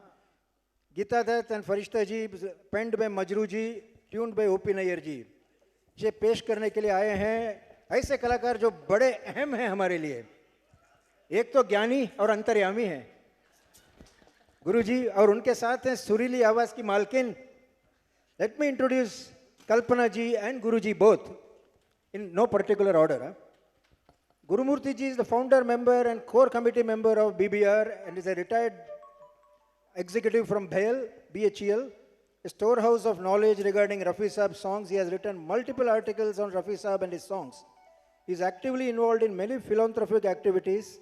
C: Geeta Dutt and Firishta ji, pend bye Majrooh ji, tuned bye OP Nayyar जी, ये पेश करने के लिए आए हैं ऐसे कलाकार जो बड़े अहम हैं हमारे लिए। एक तो ज्ञानी और अंतर्यामी हैं गुरुजी, और उनके साथ हैं सुरीली आवाज की मालकिन। Let me introduce Kalpana ji and Guruji both in no particular order. Gurumurthy ji is the founder member and core committee member of BBR and is a retired executive from BHEL, a storehouse of knowledge regarding Rafi Saab's songs. He has written multiple articles on Rafi Saab and his songs. He is actively involved in many philanthropic activities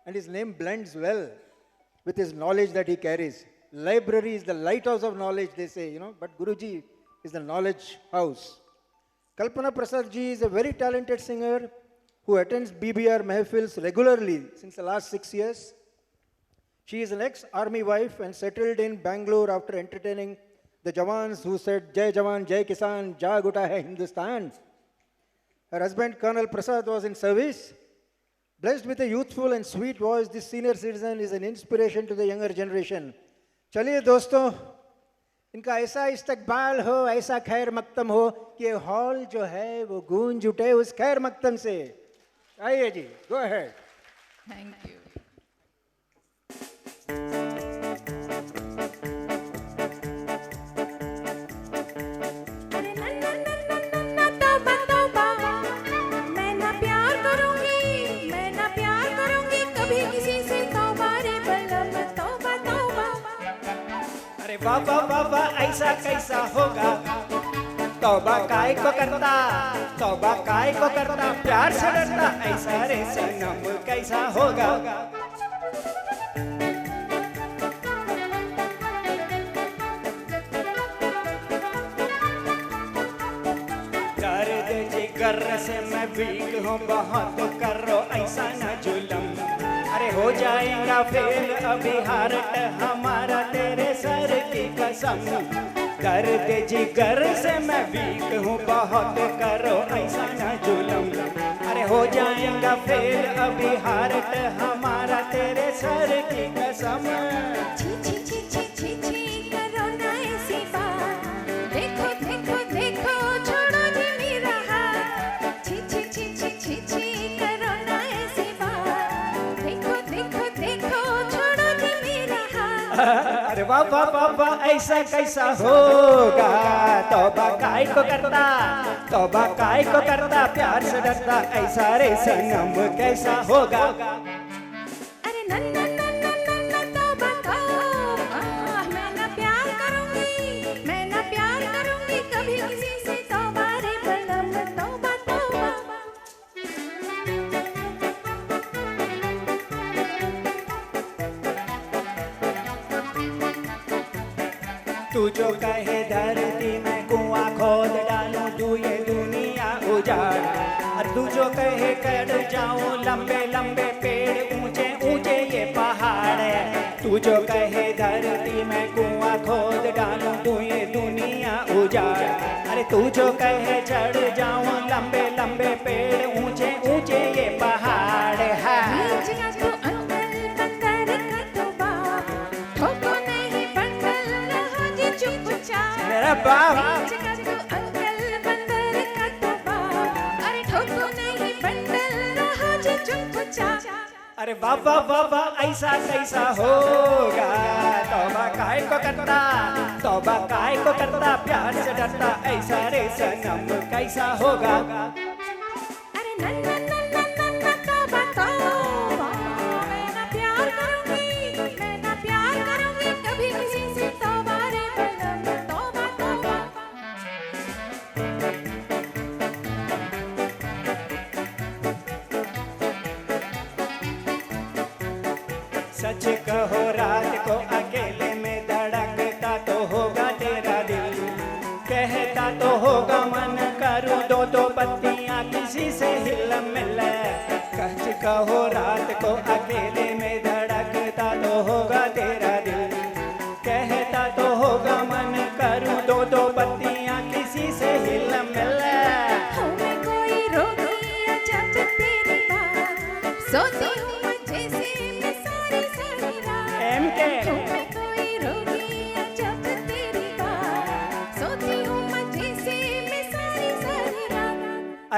C: and his name blends well with his knowledge that he carries. Library is the lighthouse of knowledge, they say, but Guruji is the knowledge house. Kalpana Prasad ji is a very talented singer who attends BBR Mehfils regularly since the last 6 years. She is an ex-army wife and settled in Bangalore after entertaining the Jawans who said, Jai Jawan, Jai Kisan, Jaag Uta Hai Hindustan. Her husband, Colonel Prasad, was in service. Blessed with a youthful and sweet voice, this senior citizen is an inspiration to the younger generation. चलिए दोस्तों, इनका ऐसा इस्तकबाल हो, ऐसा खैर मकदम हो कि ये हॉल जो है वो गूंज उठे उस खैर मकदम से। आइए जी, गो अहेड।
B: Thank you.
A: अरे नन्ना नन्ना नन्ना तौबा तौबा, मैं ना प्यार करूंगी, मैं ना प्यार करूंगी कभी किसी से, तौबा रे बलम तौबा तौबा।
F: अरे वाह वाह वाह वाह, ऐसा कैसा होगा, तौबा काय को करता, तौबा काय को करता, प्यार से डरता, ऐसा रे सनम कैसा होगा। दर्द जिगर से मैं वीक हूँ बहुत, करो ऐसा न जुलम, अरे हो जाएगा फेल अभी हार्ट हमारा तेरे सर की कसम। दर्द जिगर से मैं वीक हूँ बहुत, करो ऐसा न जुलम, अरे हो जाएगा फेल अभी हार्ट हमारा तेरे सर की कसम।
A: छी छी छी छी छी छी करो ना ऐसी बात, देखो देखो देखो छोड़ो जी मेरा हाथ। छी छी छी छी छी छी करो ना ऐसी बात, देखो देखो देखो छोड़ो जी मेरा हाथ।
F: अरे वाह वाह वाह वाह, ऐसा कैसा होगा, तौबा काय को करता, तौबा काय को करता, प्यार से डरता, ऐसा रे सनम कैसा होगा।
A: अरे नन्ना नन्ना नन्ना तौबा तौबा, मैं ना प्यार करूंगी, मैं ना प्यार करूंगी कभी किसी से, तौबा रे बलम तौबा तौबा।
F: तू जो कहे धरती में कुआं खोद डालूं, तू ये दुनिया उजाड़, और तू जो कहे कट जाऊं लंबे लंबे पेड़, ऊंचे ऊंचे ये पहाड़ है। तू जो कहे धरती में कुआं खोद डालूं, तू ये दुनिया उजाड़, अरे तू जो कहे चढ़ जाऊं लंबे लंबे पेड़, ऊंचे ऊंचे ये पहाड़ है।
A: बीच का तो अंकल बंदर का तो बाप, ठोको नहीं बंडल रहो जी चुपचाप।
F: मेरा बाप।
A: बीच का तो अंकल बंदर का तो बाप, अरे ठोको नहीं बंडल रहो जी चुपचाप।
F: अरे वाह वाह वाह वाह, ऐसा कैसा होगा, तौबा काय को करता, तौबा काय को करता, प्यार से डरता, ऐसा रे सनम कैसा होगा।
A: अरे नन्ना नन्ना नन्ना तौबा तौबा, मैं ना प्यार करूंगी, मैं ना प्यार करूंगी कभी किसी से, तौबा रे बलम तौबा तौबा।
F: सच कहो रात को अकेले में धड़कता तो होगा तेरा दिल, कहता तो होगा मन करूं दो दो पत्तियां किसी से हिल मिल। सच कहो रात को अकेले में धड़कता तो होगा तेरा दिल, कहता तो होगा मन करूं दो दो पत्तियां किसी से हिल मिल।
A: हूँ मैं कोई रोगी अजब तेरी बात, सोती हूँ मैं जैसे मैं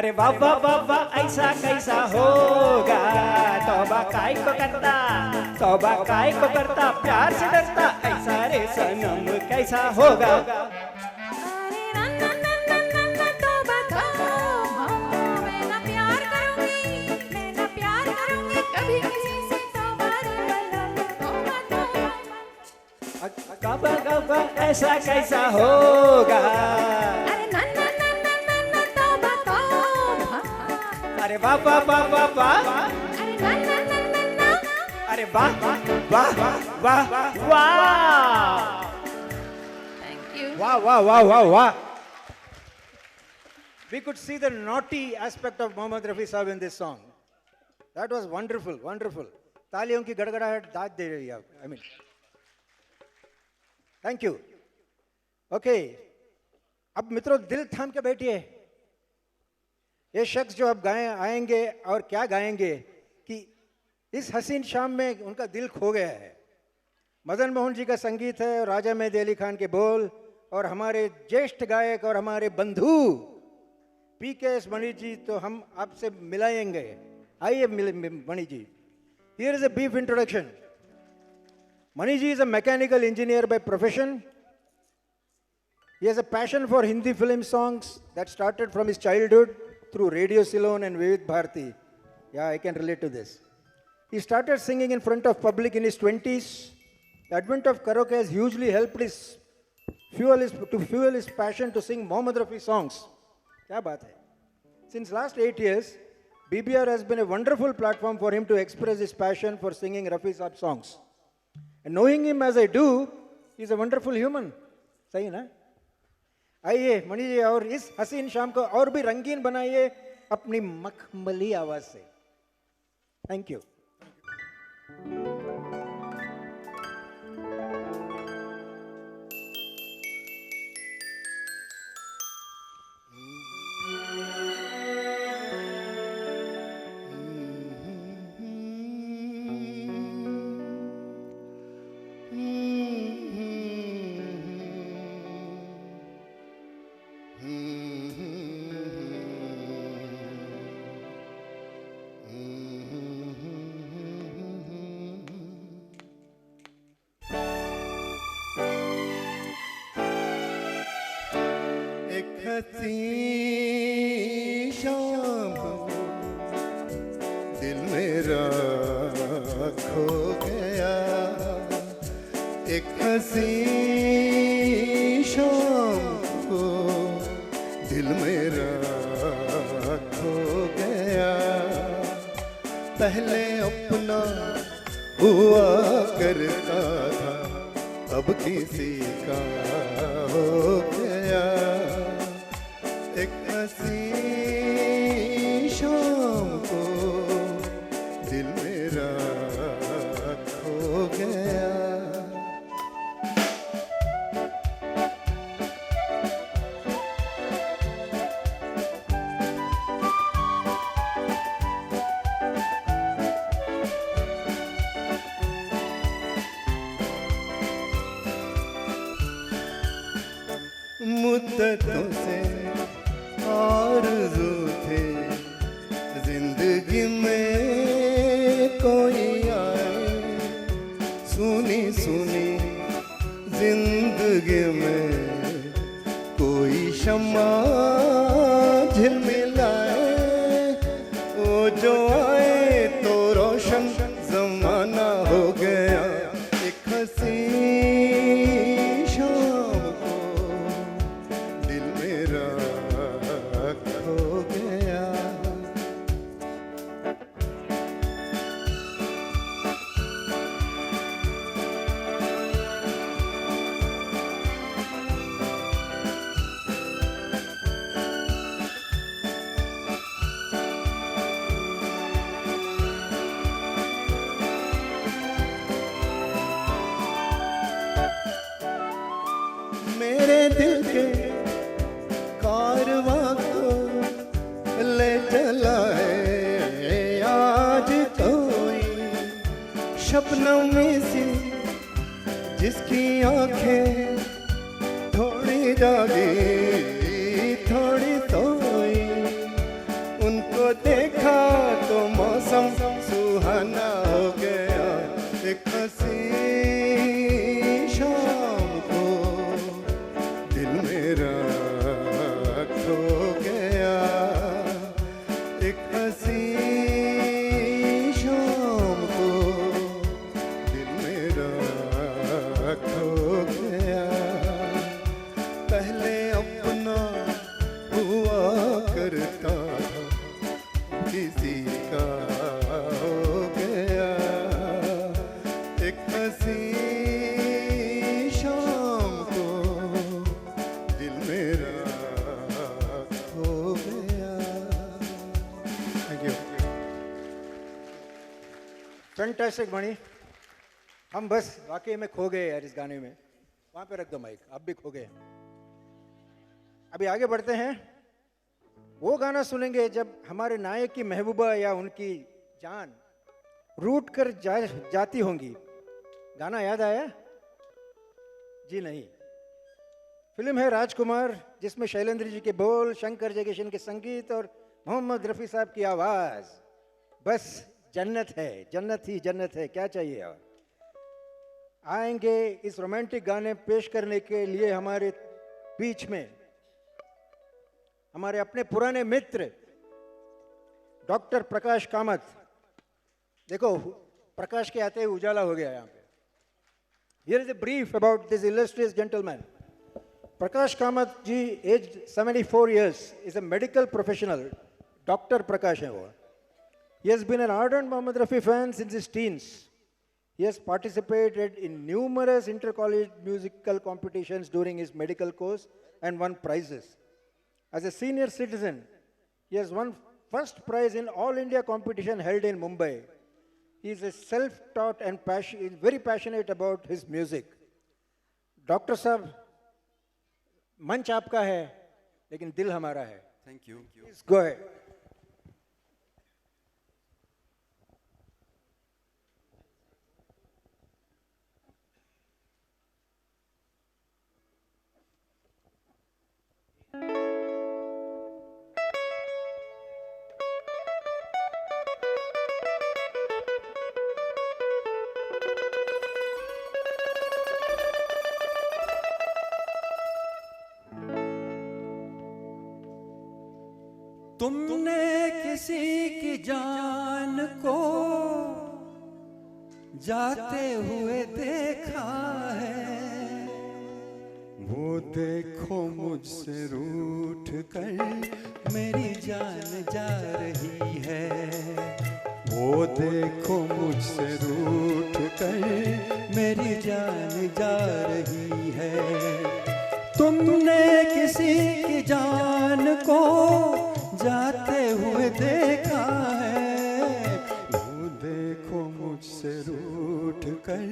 F: अरे वाह वाह वाह वाह ऐसा कैसा होगा, तौबा काय को करता, तौबा काय को करता, प्यार से डरता, ऐसा रे सनम कैसा होगा।
A: अरे नन्ना नन्ना नन्ना तौबा तौबा, मैं ना प्यार करूंगी, मैं ना प्यार करूंगी कभी किसी से, तौबा रे बलम तौबा तौबा।
F: कबा कबा ऐसा कैसा होगा,
A: अरे नन्ना नन्ना नन्ना तौबा तौबा,
F: अरे वाह वाह वाह वाह वाह,
A: अरे नन्ना नन्ना नन्ना,
F: अरे वाह वाह वाह वाह वाह।
B: Thank you.
C: Wow, wow, wow, wow, wow. We could see the naughty aspect of Mohammad Rafi Saab in this song. That was wonderful, wonderful. तालियों की गड़गड़ाहट दाद दे रही है आप. I mean, thank you. Okay. अब मित्रों दिल थाम के बैठिए. ये शख्स जो अब आएंगे और क्या गाएंगे कि इस हसीन शाम में उनका दिल खो गया है. मदन मोहन जी का संगीत है और राजा मेहदी अली खान के बोल और हमारे ज्येष्ठ गायक और हमारे बंधु पीकेएस मणि जी तो हम आपसे मिलाएंगे. आइए Mani ji. Here is a brief introduction. Mani ji is a mechanical engineer by profession. He has a passion for Hindi film songs that started from his childhood through Radio Ceylon and Vivid Bharati. Yeah, I can relate to this. He started singing in front of public in his 20s. The advent of karaoke has hugely helped to fuel his passion to sing Mohammad Rafi songs. Kya baat hai? Since last 8 years, BBR has been a wonderful platform for him to express his passion for singing Rafi Saab songs. And knowing him as I do, he's a wonderful human. सही ना? आइए मणि जी और इस हसीन शाम को और भी रंगीन बनाइए अपनी मखमली आवाज से. Thank you.
D: हसीन शाम दिल मेरा खो गया. एक हसीन शाम को दिल मेरा खो गया. पहले अपना हुआ करता था, अब किसी का हो गया. एक हसीन शाम को दिल मेरा खो गया. मुद्दतों से आरज़ू थे जिंदगी में कोई आए. सुनी सुनी जिंदगी में कोई शम्मा झिलमिलाए. वो जो आए तो रोशन जमाना हो गया. एक हसीन शाम को दिल मेरा खो गया. मेरे दिल के कारवां को ले चला है आज कोई. शबनम में सी जिसकी आंखें थोड़ी जागी थोड़ी सोई. मैं अपना हुआ करता था, किसी का हो गया। एक हंसी शाम को दिल मेरा हो गया। Thank you.
C: फैंटास्टिक मणि, हम बस वाकई में खो गए यार इस गाने में। वहां पे रख दो माइक, अब भी खो गए। अभी आगे बढ़ते हैं। वो गाना सुनेंगे जब हमारे नायक की महबूबा या उनकी जान रूट कर जाती होंगी। गाना याद आया? जी नहीं। फिल्म है राजकुमार, जिसमें शैलेंद्र जी के बोल, शंकर जयकिशन के संगीत और मोहम्मद रफ़ी साहब की आवाज। बस जन्नत है, जन्नत ही जन्नत है, क्या चाहिए और। आएंगे इस रोमांटिक गाने पेश करने के लिए हमारे बीच में हमारे अपने पुराने मित्र डॉक्टर प्रकाश कामत। देखो प्रकाश के आते ही उजाला हो गया यहाँ पे। Here is a brief about this illustrious gentleman. Prakash Kamath ji, aged 74 years, is a medical professional. Dr. Prakash hai wo. He has been an ardent Mohammed Rafi fan since his teens. He has participated in numerous inter-college musical competitions during his medical course and won prizes. As a senior citizen, he has won first prize in All India competition held in Mumbai. He is a self-taught and very passionate about his music. Dr. Saab, मंच आपका है लेकिन दिल हमारा है।
H: Thank you.
C: Please go ahead.
F: तुमने किसी की जान को जाते हुए देखा है,
D: वो देखो मुझसे रूठ कर
F: मेरी जान जा रही है।
D: वो देखो मुझसे रूठ कर
F: मेरी जान जा रही है। तुमने किसी की जान को जाते हुए देखा है,
D: वो देखो मुझसे रूठ कर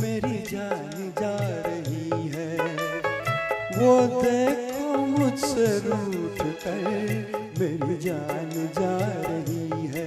F: मेरी जान जा रही है। वो देखो मुझसे रूठ कर मेरी जान जा रही है।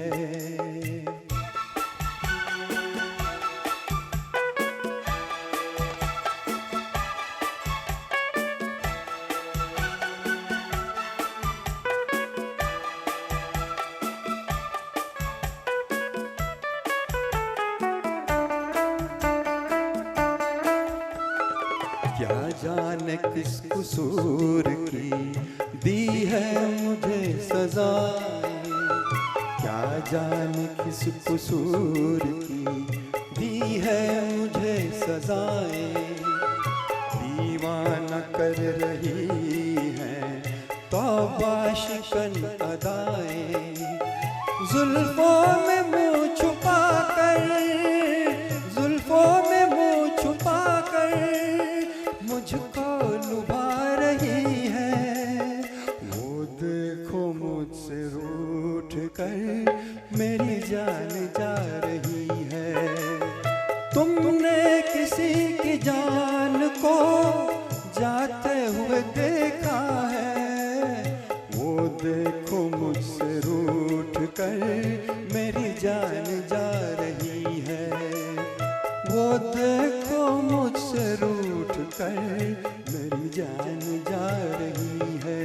D: क्या जाने किस कसूर की दी है मुझे सजाएं, क्या जाने किस कसूर की दी है मुझे सजाएं। दीवाना कर रही हैं तौबा शिकन अदाएं, जुल्फों में मुँह छुपा कर, जुल्फों में मुँह छुपा कर मुझको लुभा रही है। वो देखो मुझसे रूठ कर
F: मेरी जान जा रही है। तुमने किसी की जान को जाते हुए देखा है,
D: वो देखो मुझसे रूठ कर
F: मेरी जान जा रही है। वो देखो मुझसे रूठ कर मेरी जान जा रही है।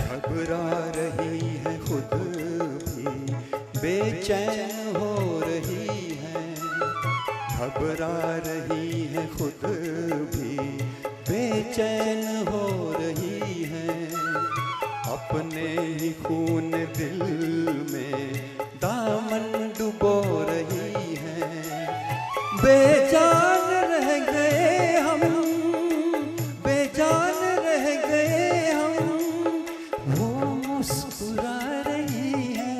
D: घबरा रही है खुद भी
F: बेचैन हो रही है,
H: घबरा रही है खुद भी बेचैन हो रही है, अपने ही खून दिल में दामन डुबो रही है। बेजान रह गए हम, बेजान रह गए हम, वो मुस्कुरा रही है।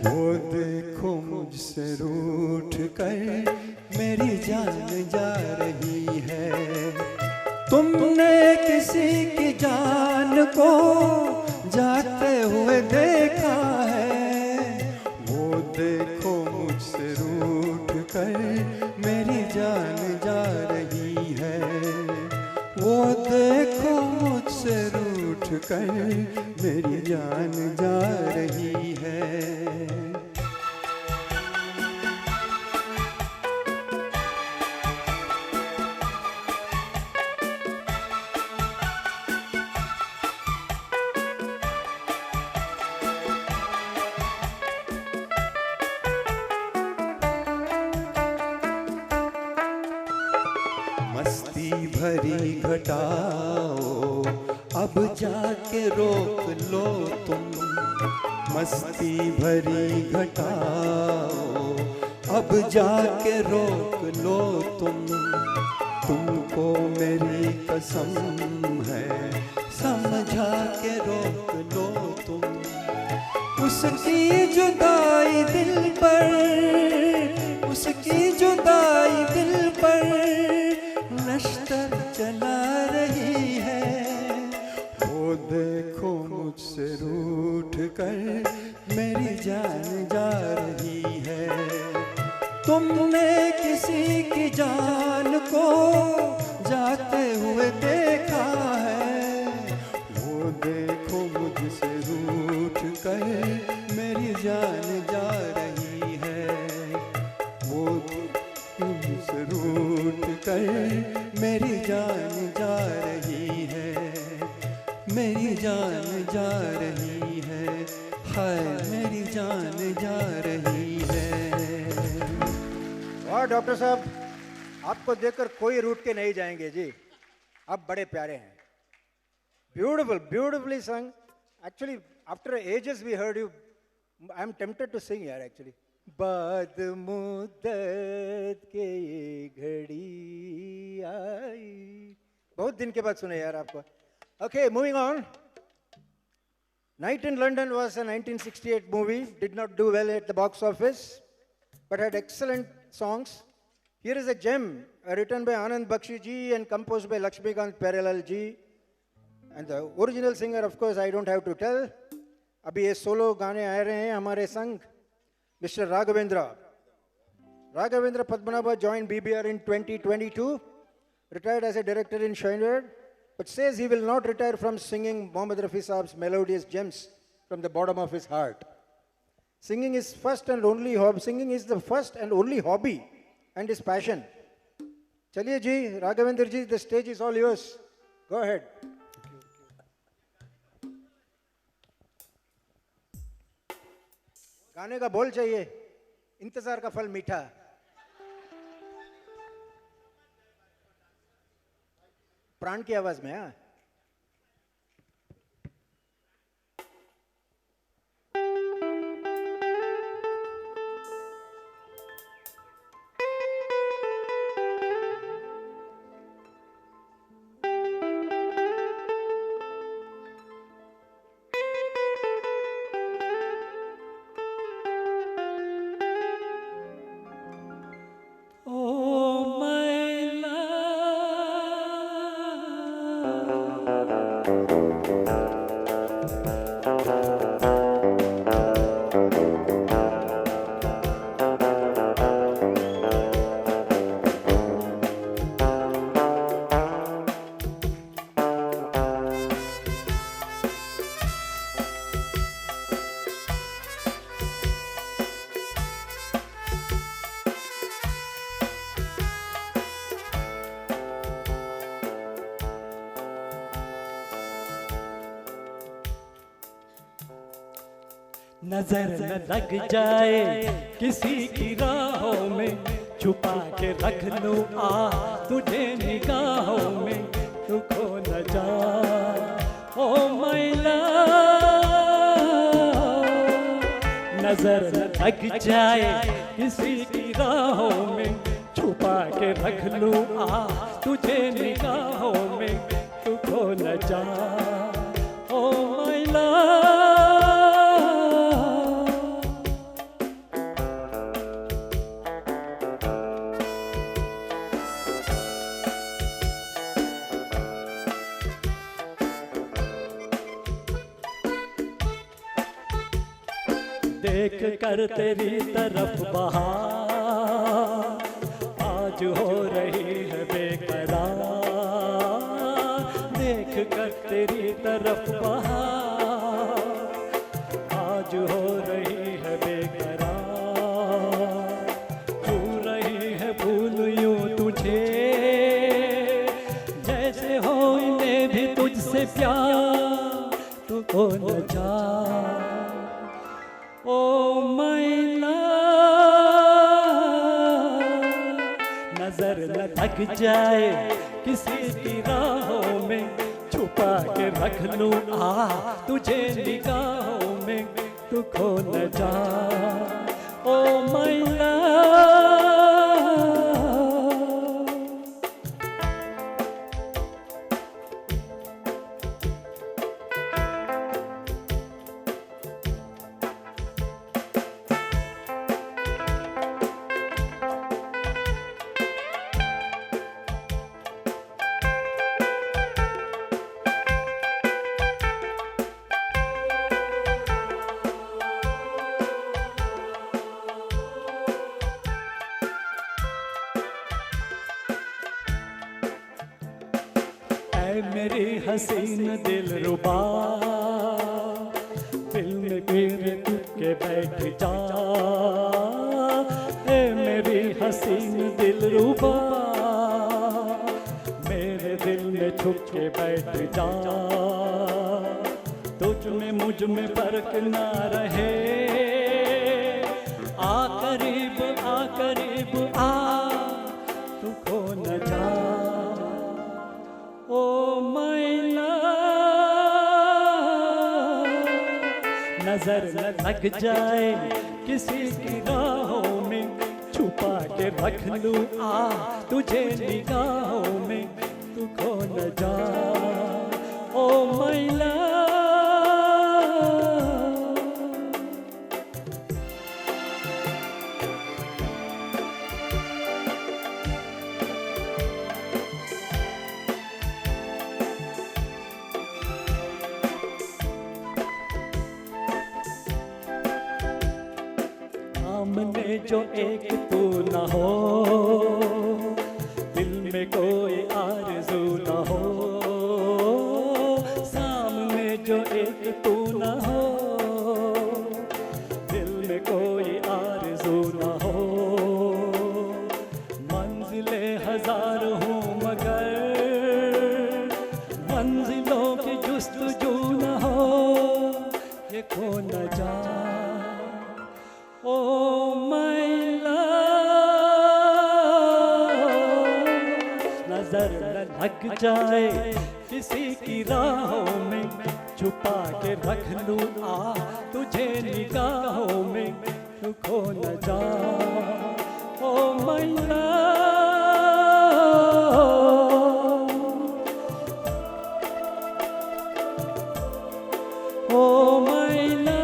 H: वो देखो मुझसे रूठ कर मेरी जान जा रही है। तुमने किसी की जान को जाते हुए देखा है, वो देखो मुझसे रूठ कर मेरी जान जा रही है। वो देखो मुझसे रूठ कर मेरी जान जा रही है। मस्ती भरी घटाओ अब जाके रोक लो तुम, मस्ती भरी घटाओ अब जाके रोक लो तुम। तुमको मेरी कसम है समझा के रोक लो तुम। उसकी जुदाई दिल पर, उसकी जुदाई दिल पर नश्तर चला रही है। वो देखो मुझसे रूठ कर मेरी जान जा रही है। तुमने किसी की जान को जाते हुए देखा है, वो देखो मुझसे रूठ कर मेरी जान जा रही है। वो मुझसे रूठ कर मेरी जान जा रही है, मेरी जान जा रही है, हाय मेरी जान जा रही है।
C: वाह डॉक्टर साहब, आपको देखकर कोई रूठ के नहीं जाएंगे जी, आप बड़े प्यारे हैं। Beautiful, beautifully sung. Actually after ages we heard you, I am tempted to sing यार एक्चुअली। बाद मुद्दत के ये घड़ी आई, बहुत दिन के बाद सुने यार आपको। Okay, moving on. Night in London was a 1968 movie, did not do well at the box office, but had excellent songs. Here is a gem written by Anand Bakshi ji and composed by Lakshmikant Pyarelal ji. And the original singer, of course, I don't have to tell. अभी ये solo गाने आ रहे हैं हमारे संग, Mr. Raghavendra. Raghavendra Padmanabha joined BBR in 2022, retired as a director in Scheinwerd, but says he will not retire from singing Mohammad Rafi Saab's melodious gems from the bottom of his heart. Singing is first and only hobby. Singing is the first and only hobby and his passion. Chaliye ji, Raghavendra ji, the stage is all yours. Go ahead. गाने का बोल चाहिए, इंतजार का फल मीठा। प्राण की आवाज में। हाँ,
E: नजर न लग जाए किसी की राहों में,
I: छुपा के रख लूं तुझे निगाहों में, तू खो न जा ओ माय लव। नजर न लग जाए किसी की राहों में, छुपा के रख लूं तुझे निगाहों में, तू खो न जा ओ माय लव। देख कर तेरी तरफ बहार आज हो रही है बेकरार, देख कर तेरी तरफ बहार आज हो रही है बेकरार, छू रही है फूल यूं तुझे जैसे हो इन्हें भी तुझसे प्यार, तू हो न जा ओ माय लव। नजर न लग जाए किसी की राहों में, छुपा के रख लूं तुझे निगाहों में, तू खो न जा ओ माय लव। मेरी हसीन दिलरुबा दिल में गिर के बैठ जा, ए मेरी हसीन दिलरुबा मेरे दिल में छुप के बैठ जा, तुझ में मुझ में फर्क ना रहे, आ करीब आ तू खो न जा ओ माय लव। नजर न लग जाए किसी की राहों में, छुपा के रख लूं तुझे निगाहों में, तू खो न जा ओ माय लव। सामने जो एक तू न हो, दिल में कोई आरज़ू न हो, सामने जो एक तू न हो, दिल में कोई आरज़ू न हो, मंजिलें हजार हूँ मगर मंजिलों की जुस्तजू न हो, ये खो न जा ओ माय लव। नजर न लग जाए किसी की राहों में, छुपा के रख लूं तुझे निगाहों में, तू खो न जा oh my love. Oh my love.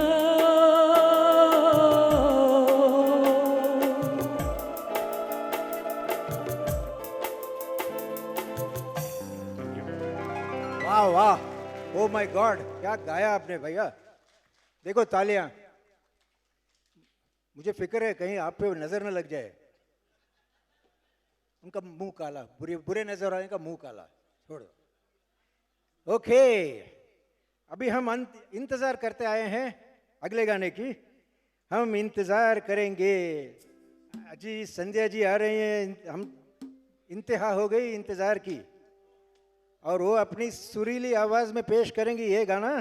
C: वाह वाह, ओ माय गॉड, क्या गाया आपने भैया। देखो तालियां, मुझे फिक्र है कहीं आप पे नजर न लग जाए, उनका मुंह काला, बुरे बुरे नजर आने का मुंह काला, छोड़ दो। ओके, अभी हम इंतजार करते आए हैं अगले गाने की, हम इंतजार करेंगे। जी संध्या जी आ रही हैं, हम इंतहा हो गई इंतजार की, और वो अपनी सुरीली आवाज में पेश करेंगी ये गाना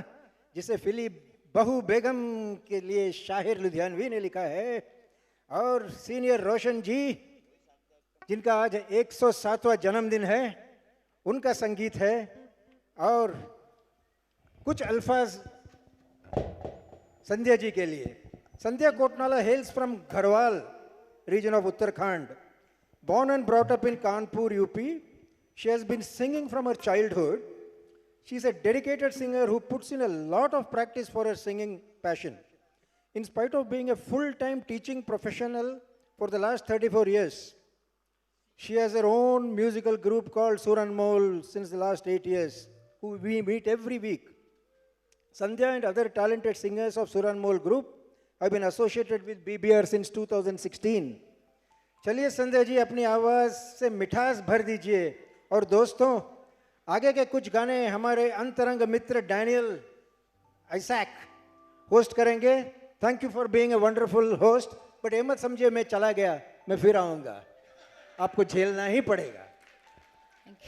C: जिसे फिलिप बहू बेगम के लिए शाहिर लुधियानवी ने लिखा है, और सीनियर रोशन जी जिनका आज 107वां जन्मदिन है, उनका संगीत है। और कुछ अल्फाज संध्या जी के लिए। संध्या Kotnala hails from Garhwal region of Uttarakhand. Born and brought up in Kanpur, UP, she has been singing from her childhood. She is a dedicated singer who puts in a lot of practice for her singing passion. In spite of being a full-time teaching professional for the last 34 years, she has her own musical group called Sur Anmol since the last 8 years, who we meet every week. Sandhya and other talented singers of Sur Anmol group have been associated with BBR since 2016. चलिए संध्या जी अपनी आवाज़ से मिठास भर दीजिए। और दोस्तों, आगे के कुछ गाने हमारे अंतरंग मित्र डैनियल आइजैक होस्ट करेंगे। Thank you for being a wonderful host, but ये मत समझिए मैं चला गया, मैं फिर आऊँगा, आपको झेलना ही पड़ेगा।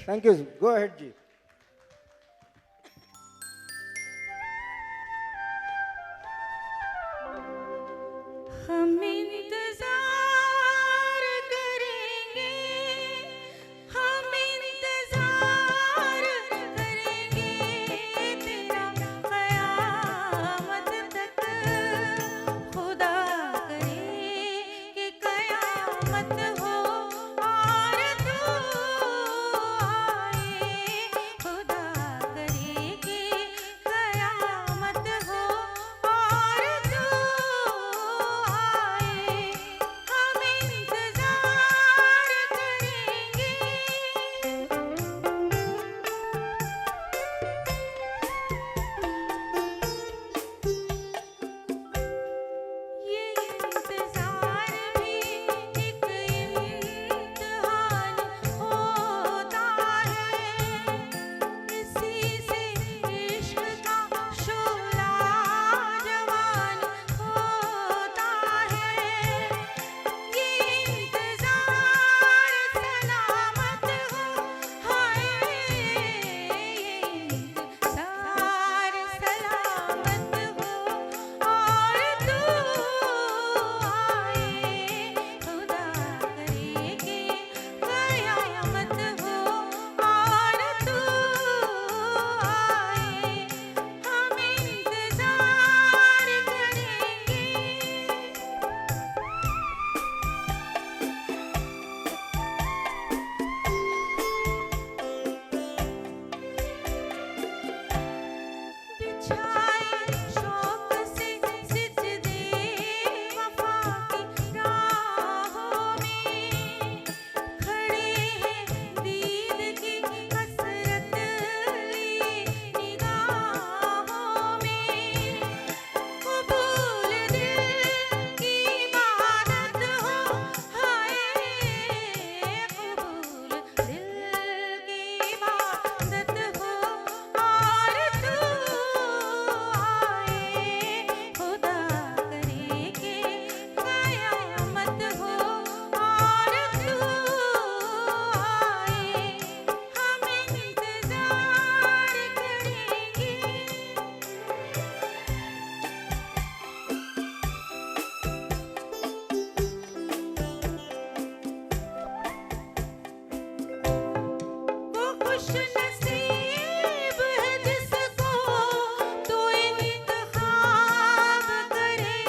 C: थैंक यू, गो अहेड जी।
A: हम इंतजार करेंगे, हम इंतजार करेंगे तेरा क़यामत तक। खुदा करे कि क़यामत हो और तू आए। खुदा करे कि क़यामत हो और तू आए। हम इंतजार करेंगे। ये इंतजार भी एक इम्तिहान होता है, इसी से इश्क का शोला जवान होता है। ये इंतजार सलामत हो, हाय ये इंतजार सलामत हो और तू आए। खुदा करे कि क़यामत हो और तू आए। हम इंतजार करेंगे। बिछाए शौक से सिजदे वफा की राहों में, खड़े हैं दीद की हसरत लिए निगाहों में। कबूल दिल की इबादत हो, हाय कबूल दिल की इबादत हो और तू आए। खुदा करे कि क़यामत हो और तू आए। हम इंतजार करेंगे। वो खुश नसीब है जिसको तू इंतखाब करे।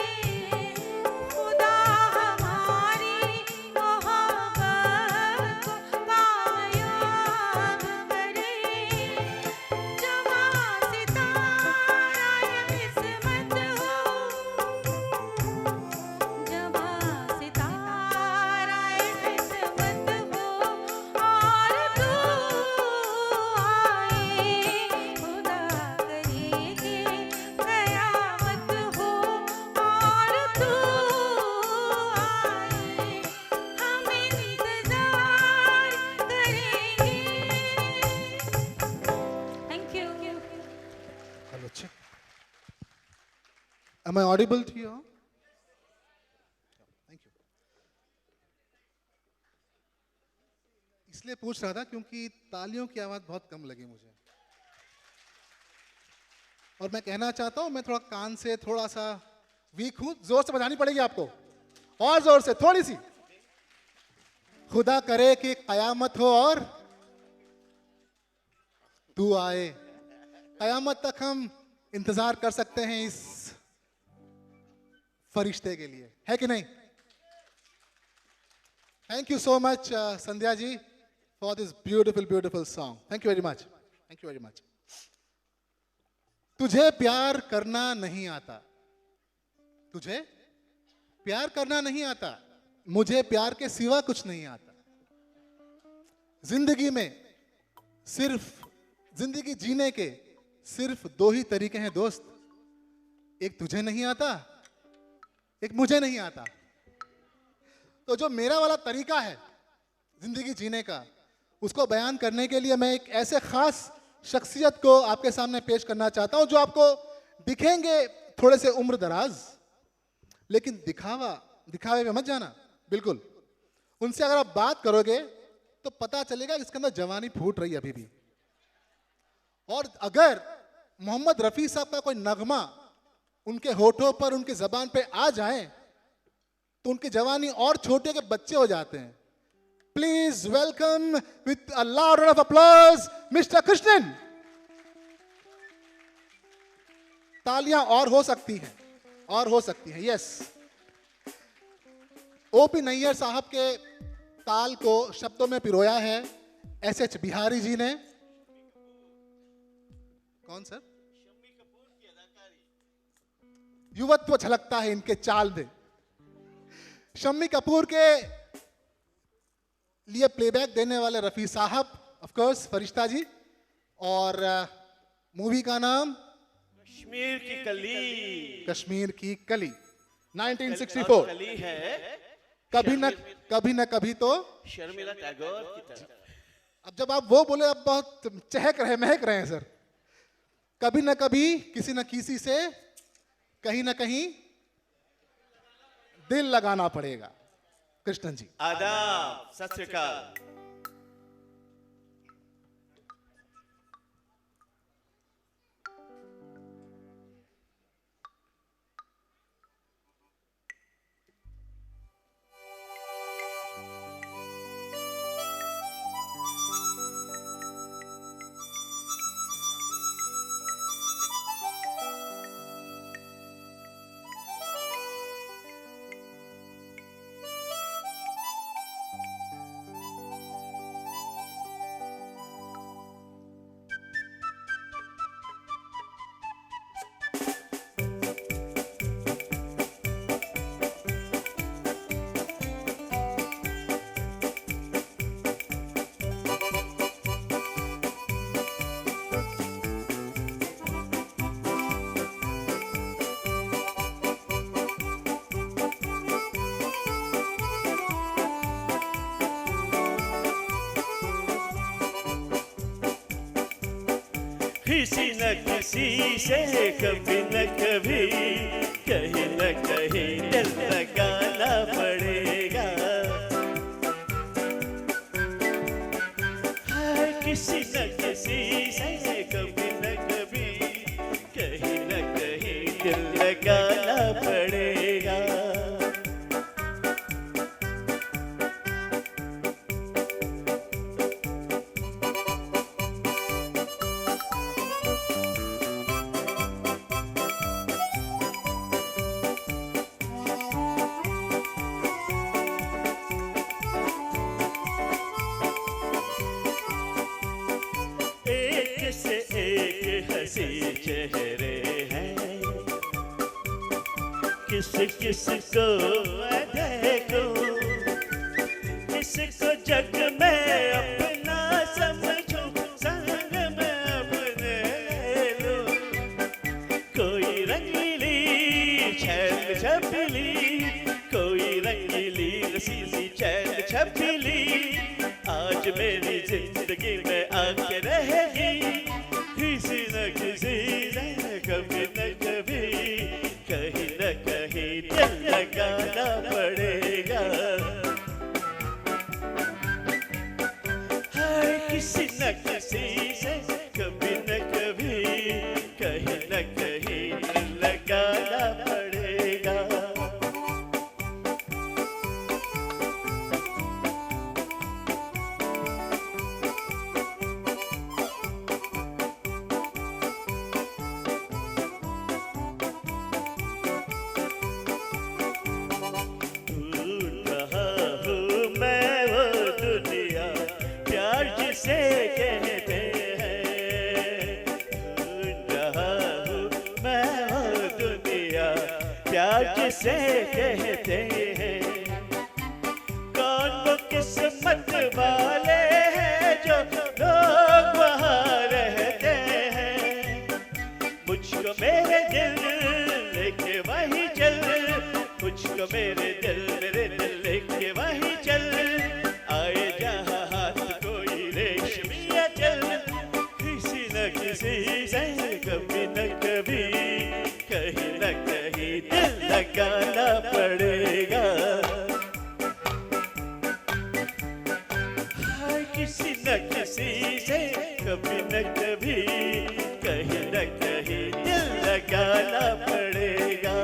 A: खुदा हमारी मोहब्बत को कामयाब करे। जवां सितारा ये किस्मत हो, जवां सितारा ये किस्मत हो और तू आए। खुदा करे कि क़यामत हो और तू आए। हम इंतजार करेंगे। Thank you.
J: Hello, check. Am I audible to you? Thank you. इसलिए पूछ रहा था क्योंकि तालियों की आवाज़ बहुत कम लगी मुझे। और मैं कहना चाहता हूँ, मैं थोड़ा कान से थोड़ा सा वीक हूँ, जोर से बजानी पड़ेगी आपको, और जोर से थोड़ी सी। खुदा करे कि कयामत हो और तू आए। कयामत तक हम इंतजार कर सकते हैं इस फरिश्ते के लिए, है कि नहीं? Thank you so much Sandhya ji for this beautiful beautiful song. Thank you very much, thank you very much. तुझे प्यार करना नहीं आता, तुझे प्यार करना नहीं आता, मुझे प्यार के सिवा कुछ नहीं आता। जिंदगी में सिर्फ जिंदगी जीने के सिर्फ दो ही तरीके हैं दोस्त, एक तुझे नहीं आता, एक मुझे नहीं आता। तो जो मेरा वाला तरीका है जिंदगी जीने का, उसको बयान करने के लिए मैं एक ऐसे खास शख्सियत को आपके सामने पेश करना चाहता हूं, जो आपको दिखेंगे थोड़े से उम्र दराज, लेकिन दिखावे में मत जाना बिल्कुल। उनसे अगर आप बात करोगे तो पता चलेगा कि इसके अंदर जवानी फूट रही है अभी भी। और अगर मोहम्मद रफी साहब का कोई नगमा उनके होठों पर, उनकी जबान पे आ जाए तो उनकी जवानी और छोटे के बच्चे हो जाते हैं। Please welcome with a loud round of applause mister Krishnan. तालियां और हो सकती हैं, और हो सकती हैं, यस। ओपी नैयर साहब के ताल को शब्दों में पिरोया है एस.एच. बिहारी जी ने। कौन सर? युवत्व झलकता है इनके चाल में। शम्मी कपूर के लिए प्लेबैक देने वाले रफी साहब, ऑफ कोर्स फरिश्ता जी, और मूवी का नाम
E: कश्मीर की कली।
J: कश्मीर की कली 1964
E: कली है।
J: कभी न कभी तो
E: शर्मिला टैगोर की तरफ।
J: अब जब आप वो बोले, अब बहुत चहक रहे, महक रहे हैं सर। कभी न कभी किसी न किसी से कहीं ना कहीं दिल लगाना पड़ेगा। कृष्णन जी
E: आदाब, सत श्री अकाल। किसी न किसी से कभी न कभी कहीं न कहीं दिल लगाना पड़ेगा। हाँ, किसी न किसी से कभी न कभी कहीं न कहीं दिल लगाना पड़ेगा। चेहरे हैं, किस किस को मैं देखूं, किसको जग में अपना समझूं, संग में अपने लूं। कोई रंगीली छैल छबीली, कोई रंगीली रसीली छैल छबीली, आज मेरी जिंदगी में आके रहेगी। किसी न किसी से कभी न कभी कहीं न कहीं दिल लगाना पड़ेगा। हाय, किसी न किसी से कभी न कभी कहीं न कहीं दिल लगाना पड़ेगा। प्यार जिसे कहते हैं, कौन वो किस्मत वाले हैं जो लोग वहाँ रहते हैं। मुझको मेरे दिल लेके वहीं चल, मुझको मेरे दिल लेके वहीं चल, आए जहाँ हाथ कोई रेशमिया चल, किसी न किसी से कभी न कभी कहीं न कहीं दिल लगाना पड़ेगा। हाय किसी न किसी से कभी न कभी कहीं न कहीं दिल लगाना पड़ेगा।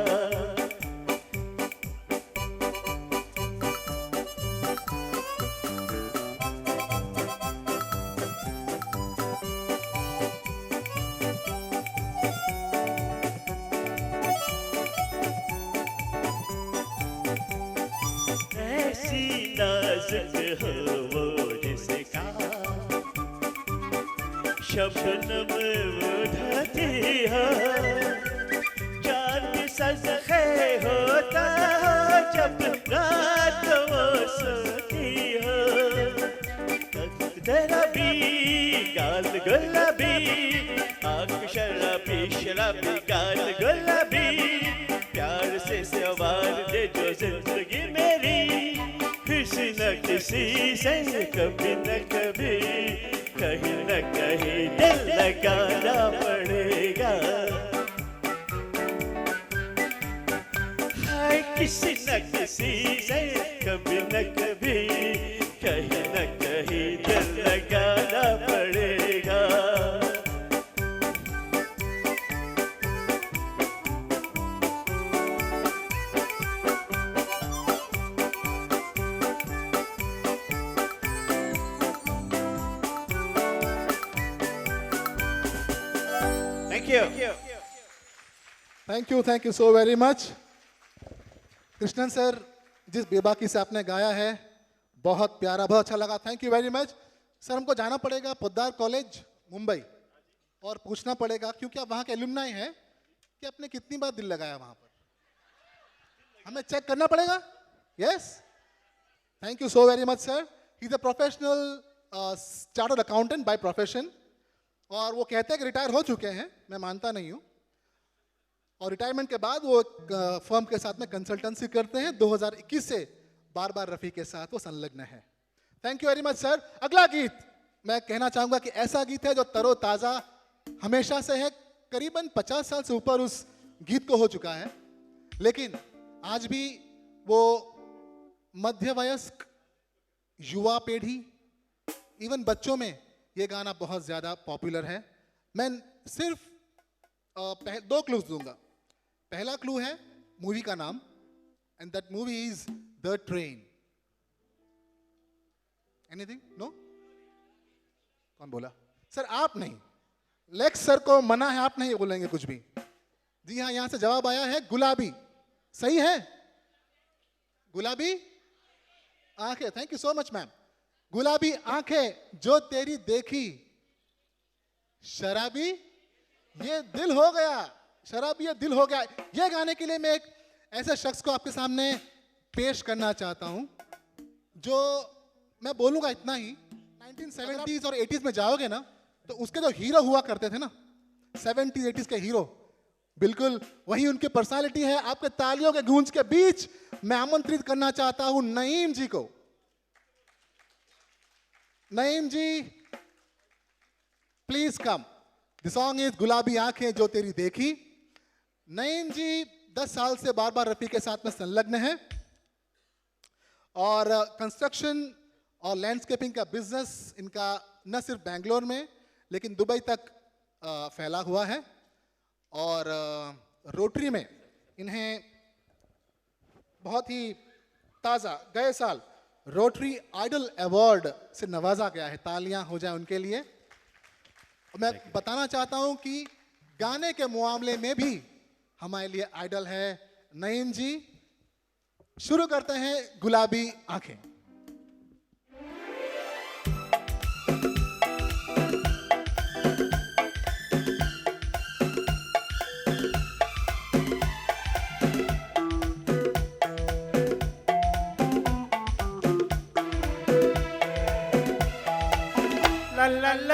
E: ऐसी नाजुक हो वो जिसका शबनम उठाती हो, चांद सजखे होता हो जब रात वो सोती हो। तेरा भी गाल गुलाबी, आँख शराबी शराबी गाल गुलाबी, प्यार से सवार दे जो जिंदगी मेरी, किसी न किसी से कभी न कभी कहीं न कहीं दिल लगाना पड़ेगा। हाय किसी न किसी से कभी न कभी कहीं न कहीं दिल लगाना पड़ेगा।
J: Thank you so very much. Krishnan sir, जिस बेबाकी से आपने गाया है बहुत प्यारा, बहुत अच्छा लगा, thank you very much. Sir हमको जाना पड़ेगा पोद्दार कॉलेज मुंबई और पूछना पड़ेगा, क्योंकि आप वहाँ के एलुमनाई हैं, कि आपने कितनी बार दिल लगाया वहाँ पर, हमें चेक करना पड़ेगा। Yes, thank you so very much sir. He is a professional chartered accountant by profession, और वो कहते हैं कि रिटायर हो चुके हैं, मैं मानता नहीं हूँ, और रिटायरमेंट के बाद वो एक फर्म के साथ में कंसल्टेंसी करते हैं। 2021 से बार बार रफ़ी के साथ वो संलग्न है। Thank you very much sir. अगला गीत मैं कहना चाहूँगा कि ऐसा गीत है जो तरोताज़ा हमेशा से है, करीबन 50 साल से ऊपर उस गीत को हो चुका है, लेकिन आज भी वो मध्य वयस्क, युवा पीढ़ी, इवन बच्चों में ये गाना बहुत ज़्यादा पॉपुलर है। मैं सिर्फ 2 क्लूज दूंगा। पहला क्लू है मूवी का नाम, and that movie is the train. Anything? No? कौन बोला? सर आप नहीं, लेक्स सर को मना है, आप नहीं बोलेंगे कुछ भी। जी हाँ, यहां से जवाब आया है गुलाबी। सही है? गुलाबी आंखें। Thank you so much ma'am. गुलाबी आंखें जो तेरी देखी, शराबी ये दिल हो गया, शराबी ये दिल हो गया। ये गाने के लिए मैं एक ऐसे शख्स को आपके सामने पेश करना चाहता हूं, जो मैं बोलूंगा इतना ही, 1970s और 80s में जाओगे ना, तो उसके जो हीरो हुआ करते थे ना, 70s 80s के हीरो, बिल्कुल वही उनकी पर्सनालिटी है। आपके तालियों के गूंज के बीच मैं आमंत्रित करना चाहता हूं नईम जी को। Naeem ji, please come. The song is Gulabi Aankhen जो तेरी देखी। नईम जी 10 साल से बार बार रफ़ी के साथ में संलग्न है, और कंस्ट्रक्शन और लैंडस्केपिंग का बिजनेस इनका न सिर्फ बेंगलोर में लेकिन दुबई तक फैला हुआ है। और रोटरी में इन्हें बहुत ही ताज़ा गए साल रोटरी आइडल अवार्ड से नवाजा गया है। तालियां हो जाए उनके लिए। मैं बताना चाहता हूं कि गाने के मामले में भी हमारे लिए आइडल है नईम जी। शुरू करते हैं गुलाबी आंखें।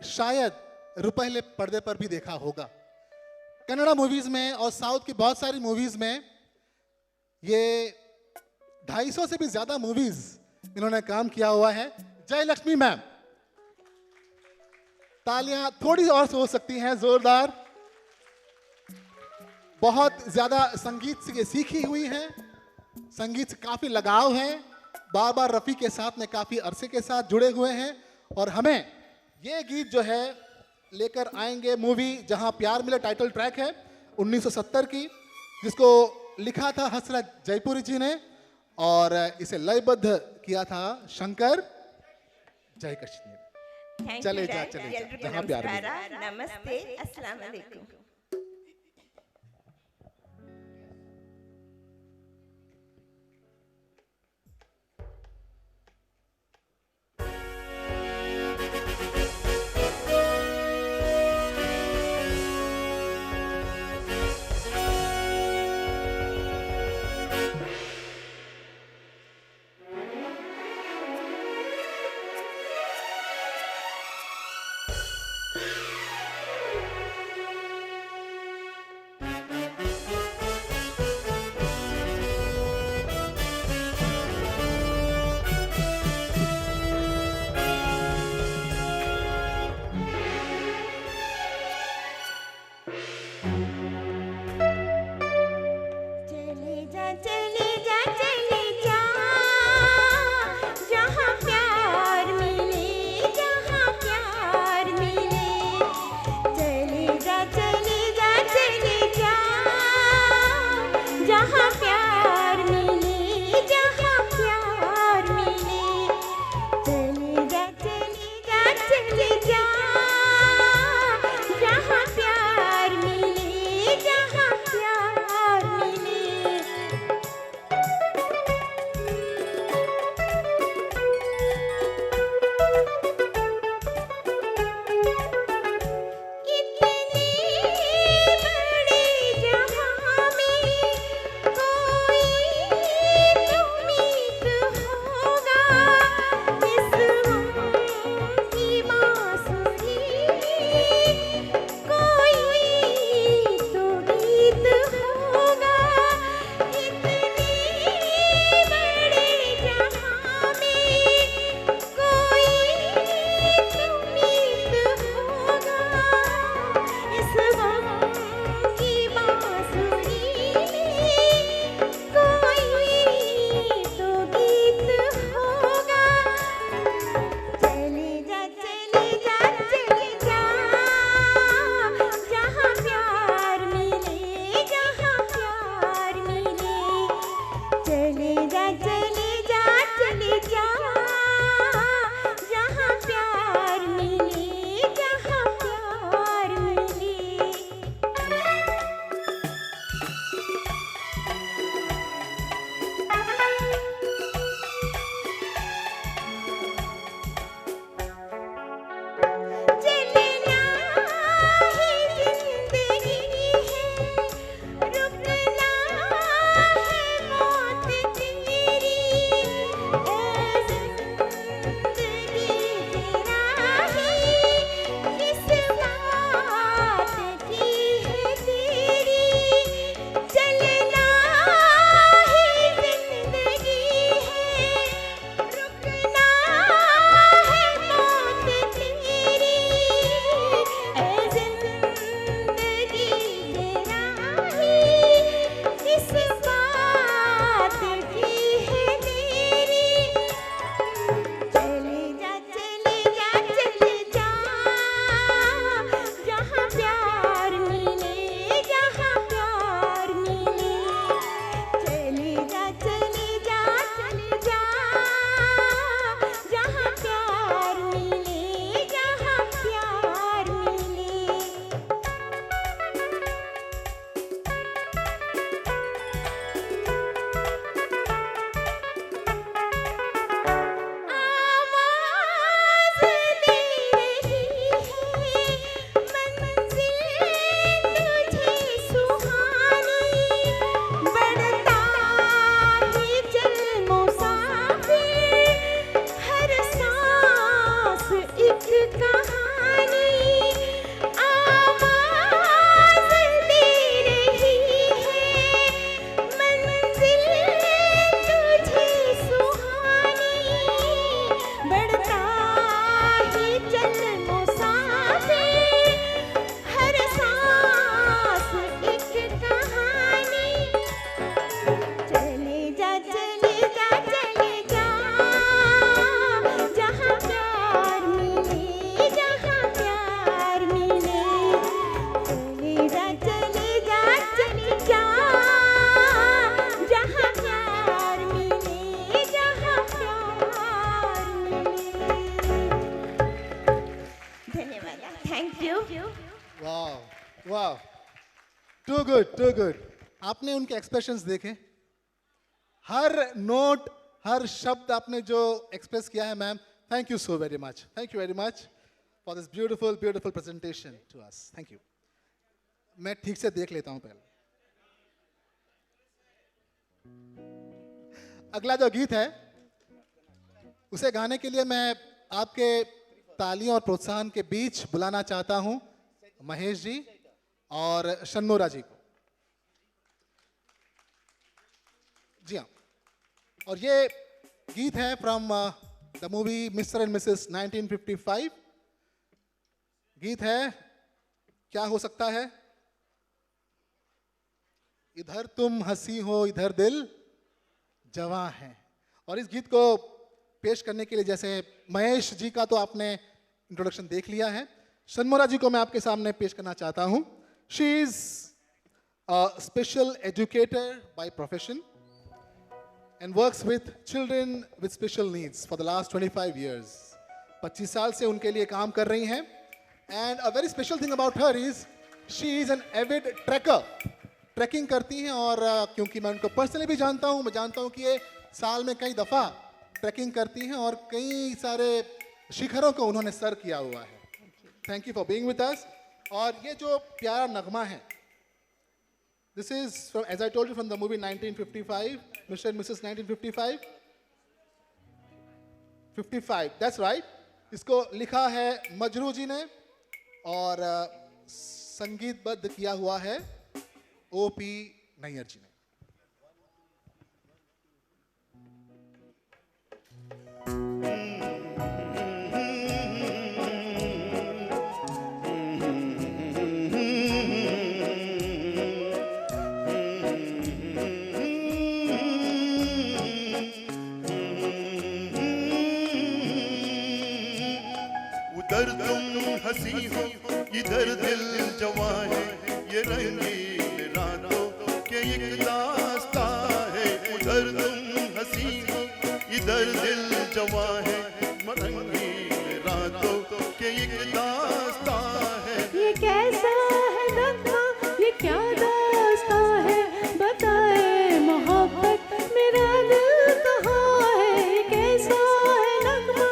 J: शायद रुपहले पर्दे पर भी देखा होगा। कन्नड़ा मूवीज में और साउथ की बहुत सारी मूवीज में ये 250 से भी ज्यादा मूवीज इन्होंने काम किया हुआ है। जयलक्ष्मी मैम, तालियां थोड़ी और हो सकती हैं जोरदार। बहुत ज्यादा संगीत से सीखी हुई हैं, संगीत से काफी लगाव है, बार बार रफ़ी के साथ में काफी अरसे के साथ जुड़े हुए हैं। और हमें ये गीत जो है लेकर आएंगे मूवी जहां प्यार मिले, टाइटल ट्रैक है 1970 की, जिसको लिखा था हसरत जयपुरी जी ने और इसे लयबद्ध किया था शंकर जयकिशन ने। चले जा जहां प्यार मिले।
K: नमस्ते, अस्सलाम वालेकुम। होने वाला। Thank you.
J: वाह वाह, टू गुड टू गुड। आपने उनके एक्सप्रेशंस देखे, हर नोट हर शब्द आपने जो एक्सप्रेस किया है ma'am, thank you so very much, thank you very much for this beautiful beautiful presentation to us, thank you. मैं ठीक से देख लेता हूं पहले। अगला जो गीत है उसे गाने के लिए मैं आपके तालियों और प्रोत्साहन के बीच बुलाना चाहता हूं महेश जी और शन्नोरा जी को। जी हाँ, और ये गीत है from the movie mister and Mrs 1955। गीत है क्या हो सकता है, इधर तुम हंसी हो इधर दिल जवां है। और इस गीत को पेश करने के लिए, जैसे महेश जी का तो आपने इंट्रोडक्शन देख लिया है, शन्मोरा जी को मैं आपके सामने पेश करना चाहता हूं। She is special educator by profession and works with children with special needs for the last 25 years. 25 साल से उनके लिए काम कर रही हैं। And a very special thing about her is she is an avid trekker. Trekking करती हैं और क्योंकि मैं उनको पर्सनली भी जानता हूँ, मैं जानता हूँ कि ये साल में कई दफ़ा ट्रैकिंग करती हैं और कई सारे शिखरों को उन्होंने सर किया हुआ है। Thank you for being with us. और ये जो प्यारा नगमा है, this is from, as I told you, from the movie 1955, Mr. and Mrs. 1955. 55, that's right. इसको लिखा है मजरू जी ने और संगीतबद्ध किया हुआ है O.P. नैयर जी ने।
E: उधर तुम हंसी हो इधर दिल जवां है, ये रंगीन रातों के एक दास्तां है। उधर तुम हंसी हो इधर दिल जवां है, रंगीन रातों के एक दास्तां है।
A: ये कैसा है नगमा, ये क्या दास्तां है, बताए मोहब्बत मेरा दिल कहाँ है। ये कैसा है नगमा,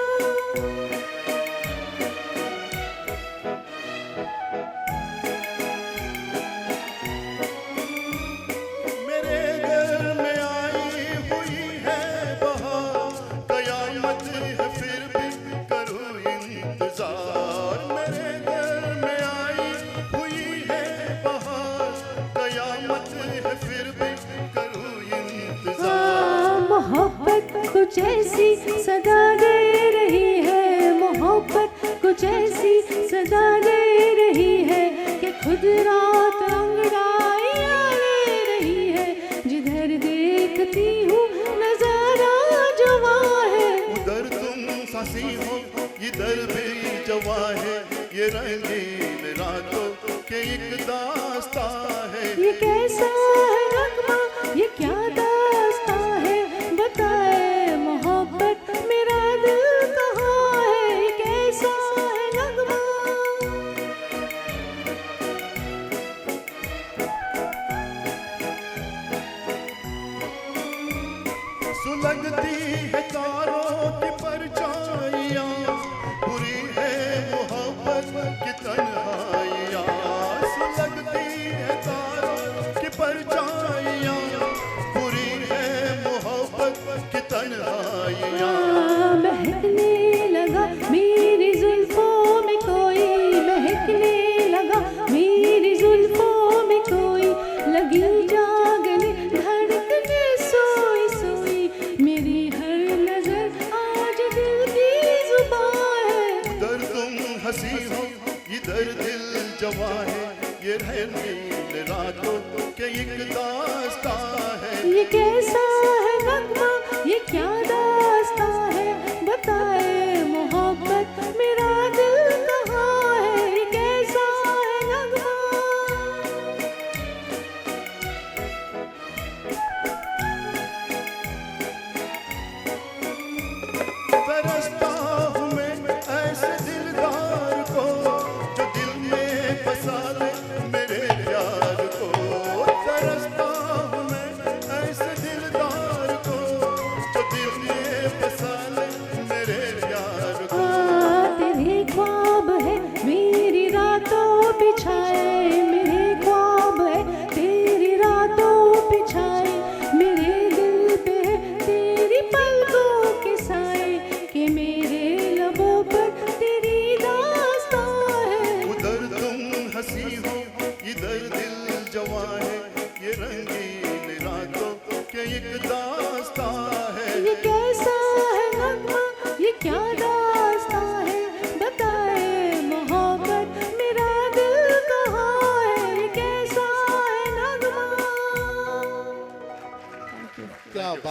E: मेरे घर में आई हुई है बहार, कयामत है फिर भी करो इंतजार। मेरे घर में आई हुई है बहार, कयामत है फिर भी करो इंतजार।
A: मोहब्बत कुछ ऐसी सदा दे रही है, मोहब्बत कुछ ऐसी सदा दे रही है कि खुद रात अंगड़ाइयाँ ले रही है। जिधर देखती हूँ नजारा जवां है।
E: उधर तुम सासी हो इधर भी जवां है, ये रंगीन रातों के एक दास्तां है।
A: ये कैसा है नगमा, ये क्या दास्तां है, बताए मोहब्बत मेरा दिल कहाँ है। ये कैसा है नगमा,
E: सुलगती है तारों की परछाइयाँ, बुरी है मोहब्बत की तन्हाइयाँ। सुलगती है तारों की परछाइयाँ, बुरी है मोहब्बत की तन्हाइयाँ।
A: महकने लगा मेरी जुल्फों में कोई, महकने लगा मेरी जुल्फों में कोई, लगी जागने धड़कने सोई सोई, मेरी हर नजर आज दिल की जुबान है।
E: उधर तुम हंसी हो इधर दिल जवां है, ये रंगीन रातों के एक दास्तां है।
A: ये कैसा है नगमा, ये क्या दास्तां है, बताए मोहब्बत मेरा दिल कहाँ है। ये कैसा है नगमा,
E: तरसता हूँ मैं ऐसे दिलदार को,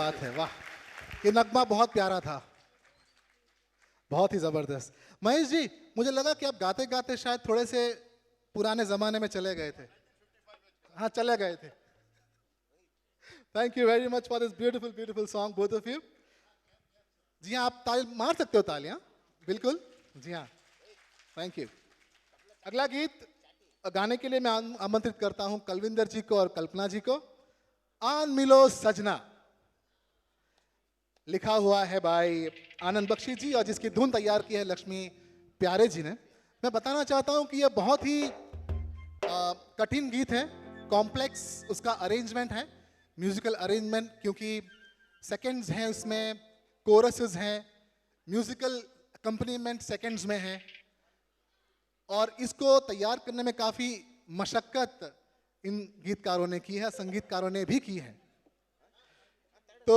J: बात है, वाह! ये नगमा बहुत प्यारा था, बहुत ही जबरदस्त। महेश जी, मुझे लगा कि आप गाते गाते शायद थोड़े से पुराने जमाने में चले गए थे। हाँ, चले गए थे। Thank you very much for this beautiful beautiful song both of you. जी हाँ, आप ताली मार सकते हो, तालियां, बिल्कुल। जी हाँ, थैंक यू। अगला गीत गाने के लिए मैं आमंत्रित करता हूं कलविंदर जी को और कल्पना जी को। आन मिलो सजना, लिखा हुआ है भाई आनंद बख्शी जी और जिसकी धुन तैयार की है लक्ष्मी प्यारे जी ने। मैं बताना चाहता हूं कि यह बहुत ही कठिन गीत है, कॉम्प्लेक्स उसका अरेंजमेंट है, म्यूजिकल अरेंजमेंट, क्योंकि सेकंड्स हैं उसमें, कोरसेस हैं, म्यूजिकल अकम्पनीमेंट सेकंड्स में है, और इसको तैयार करने में काफ़ी मशक्क़त इन गीतकारों ने की है, संगीतकारों ने भी की है। तो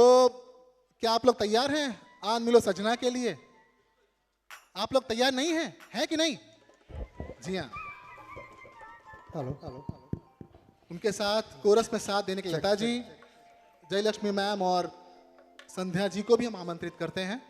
J: क्या आप लोग तैयार हैं आन मिलो सजना के लिए? आप लोग तैयार नहीं हैं, है कि नहीं? जी हाँ। हेलो। उनके साथ कोरस में साथ देने के लता जी, जयलक्ष्मी मैम और संध्या जी को भी हम आमंत्रित करते हैं।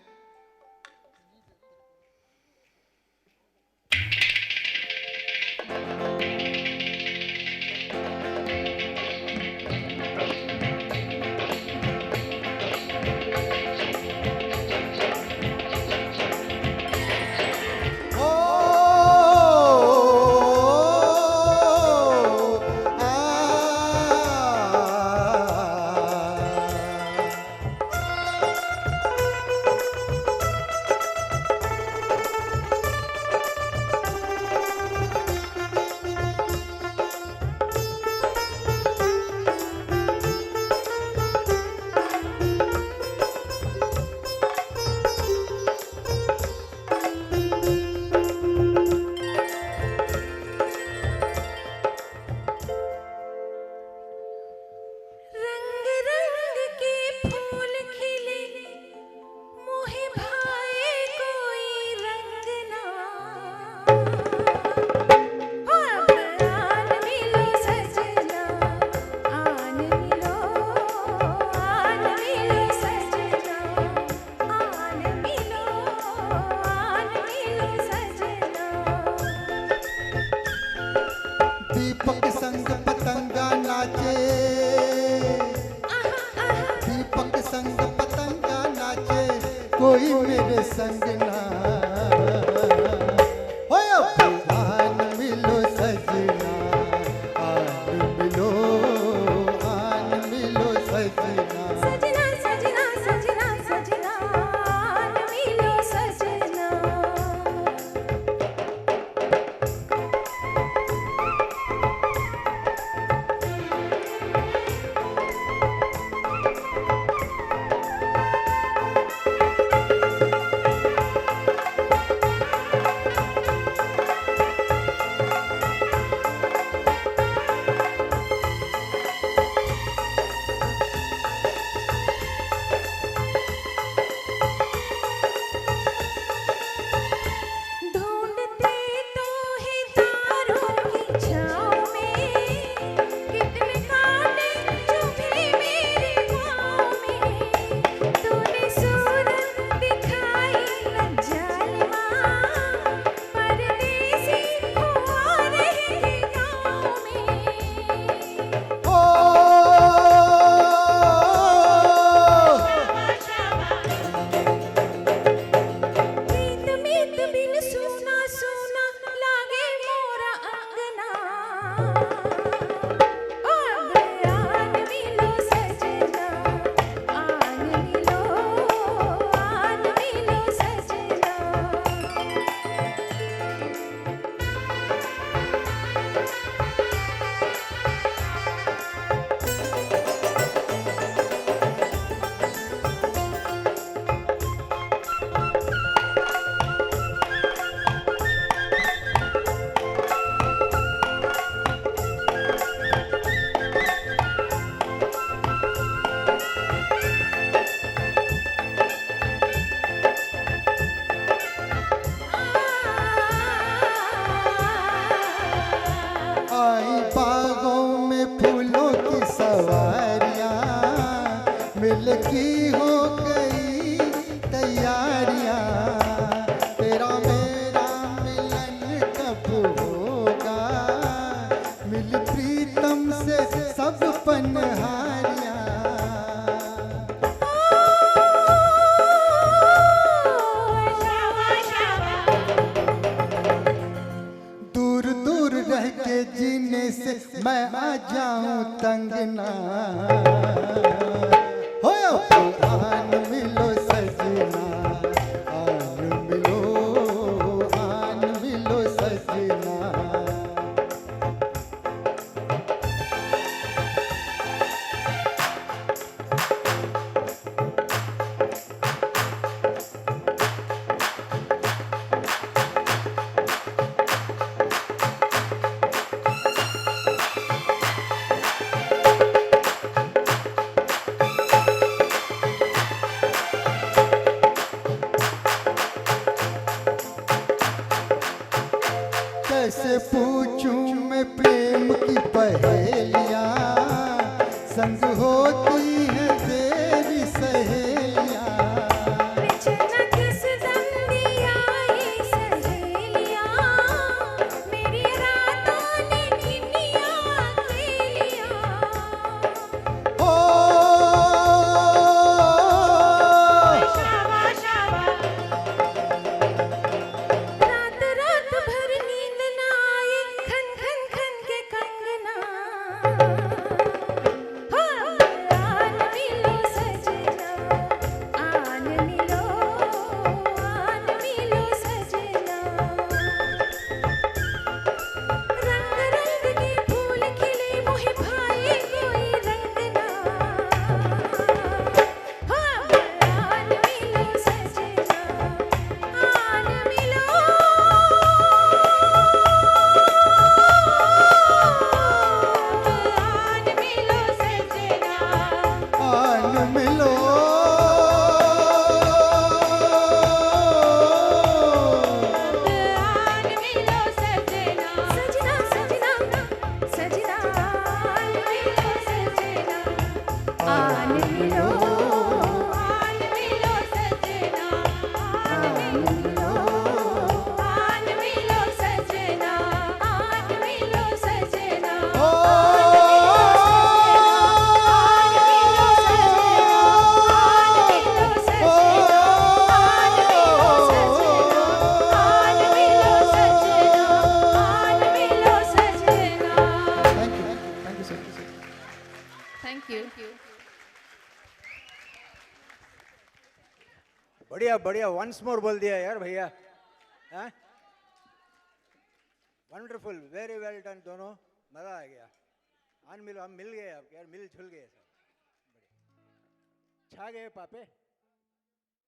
J: कोई मेरे संग ना हो, आन मिलो सजना, आन मिलो सजना।
A: सजना सजना सजना सजना आन मिलो सजना।
D: होगा, मिल प्रीतम से सब पनहारियाँ। दूर दूर रह के जीने से मैं आ जाऊं तंगना, हो आन मिलो सजना, आन मिलो सजना। कैसे पूछूं मैं प्रेम की पहेलियां, संग होती है तेरी सहेलियां।
A: बिछना किस दम दिया ये सहेलियां, मेरी रातों ने किनिया अकेलियां।
D: ओ
A: शाबा शाबा, रात रात भर नींद ना आए, खन खन खन के कंगना। हो आन मिलो सजना, आन मिलो सजना। रंग रंग के फूल खिले, मोहे भाए कोई रंग ना। हो आन मिलो सजना, आन मिलो सजना।
D: आन मिलो
A: आन मिलो सजना, सजना सजना सजना, आन मिलो सजना, आन मिलो सजना, आन मिलो सजना, आन मिलो सजना।
D: Thank you sir.
B: Thank you.
C: बढ़िया बढ़िया, वंस मोर बोल दिया यार भैया। वंडरफुल, वेरी वेल डन दोनों, मजा आ गया। आन मिलो, हम मिल गए आपके यार, मिल जुल गए सब, छा गए पापे।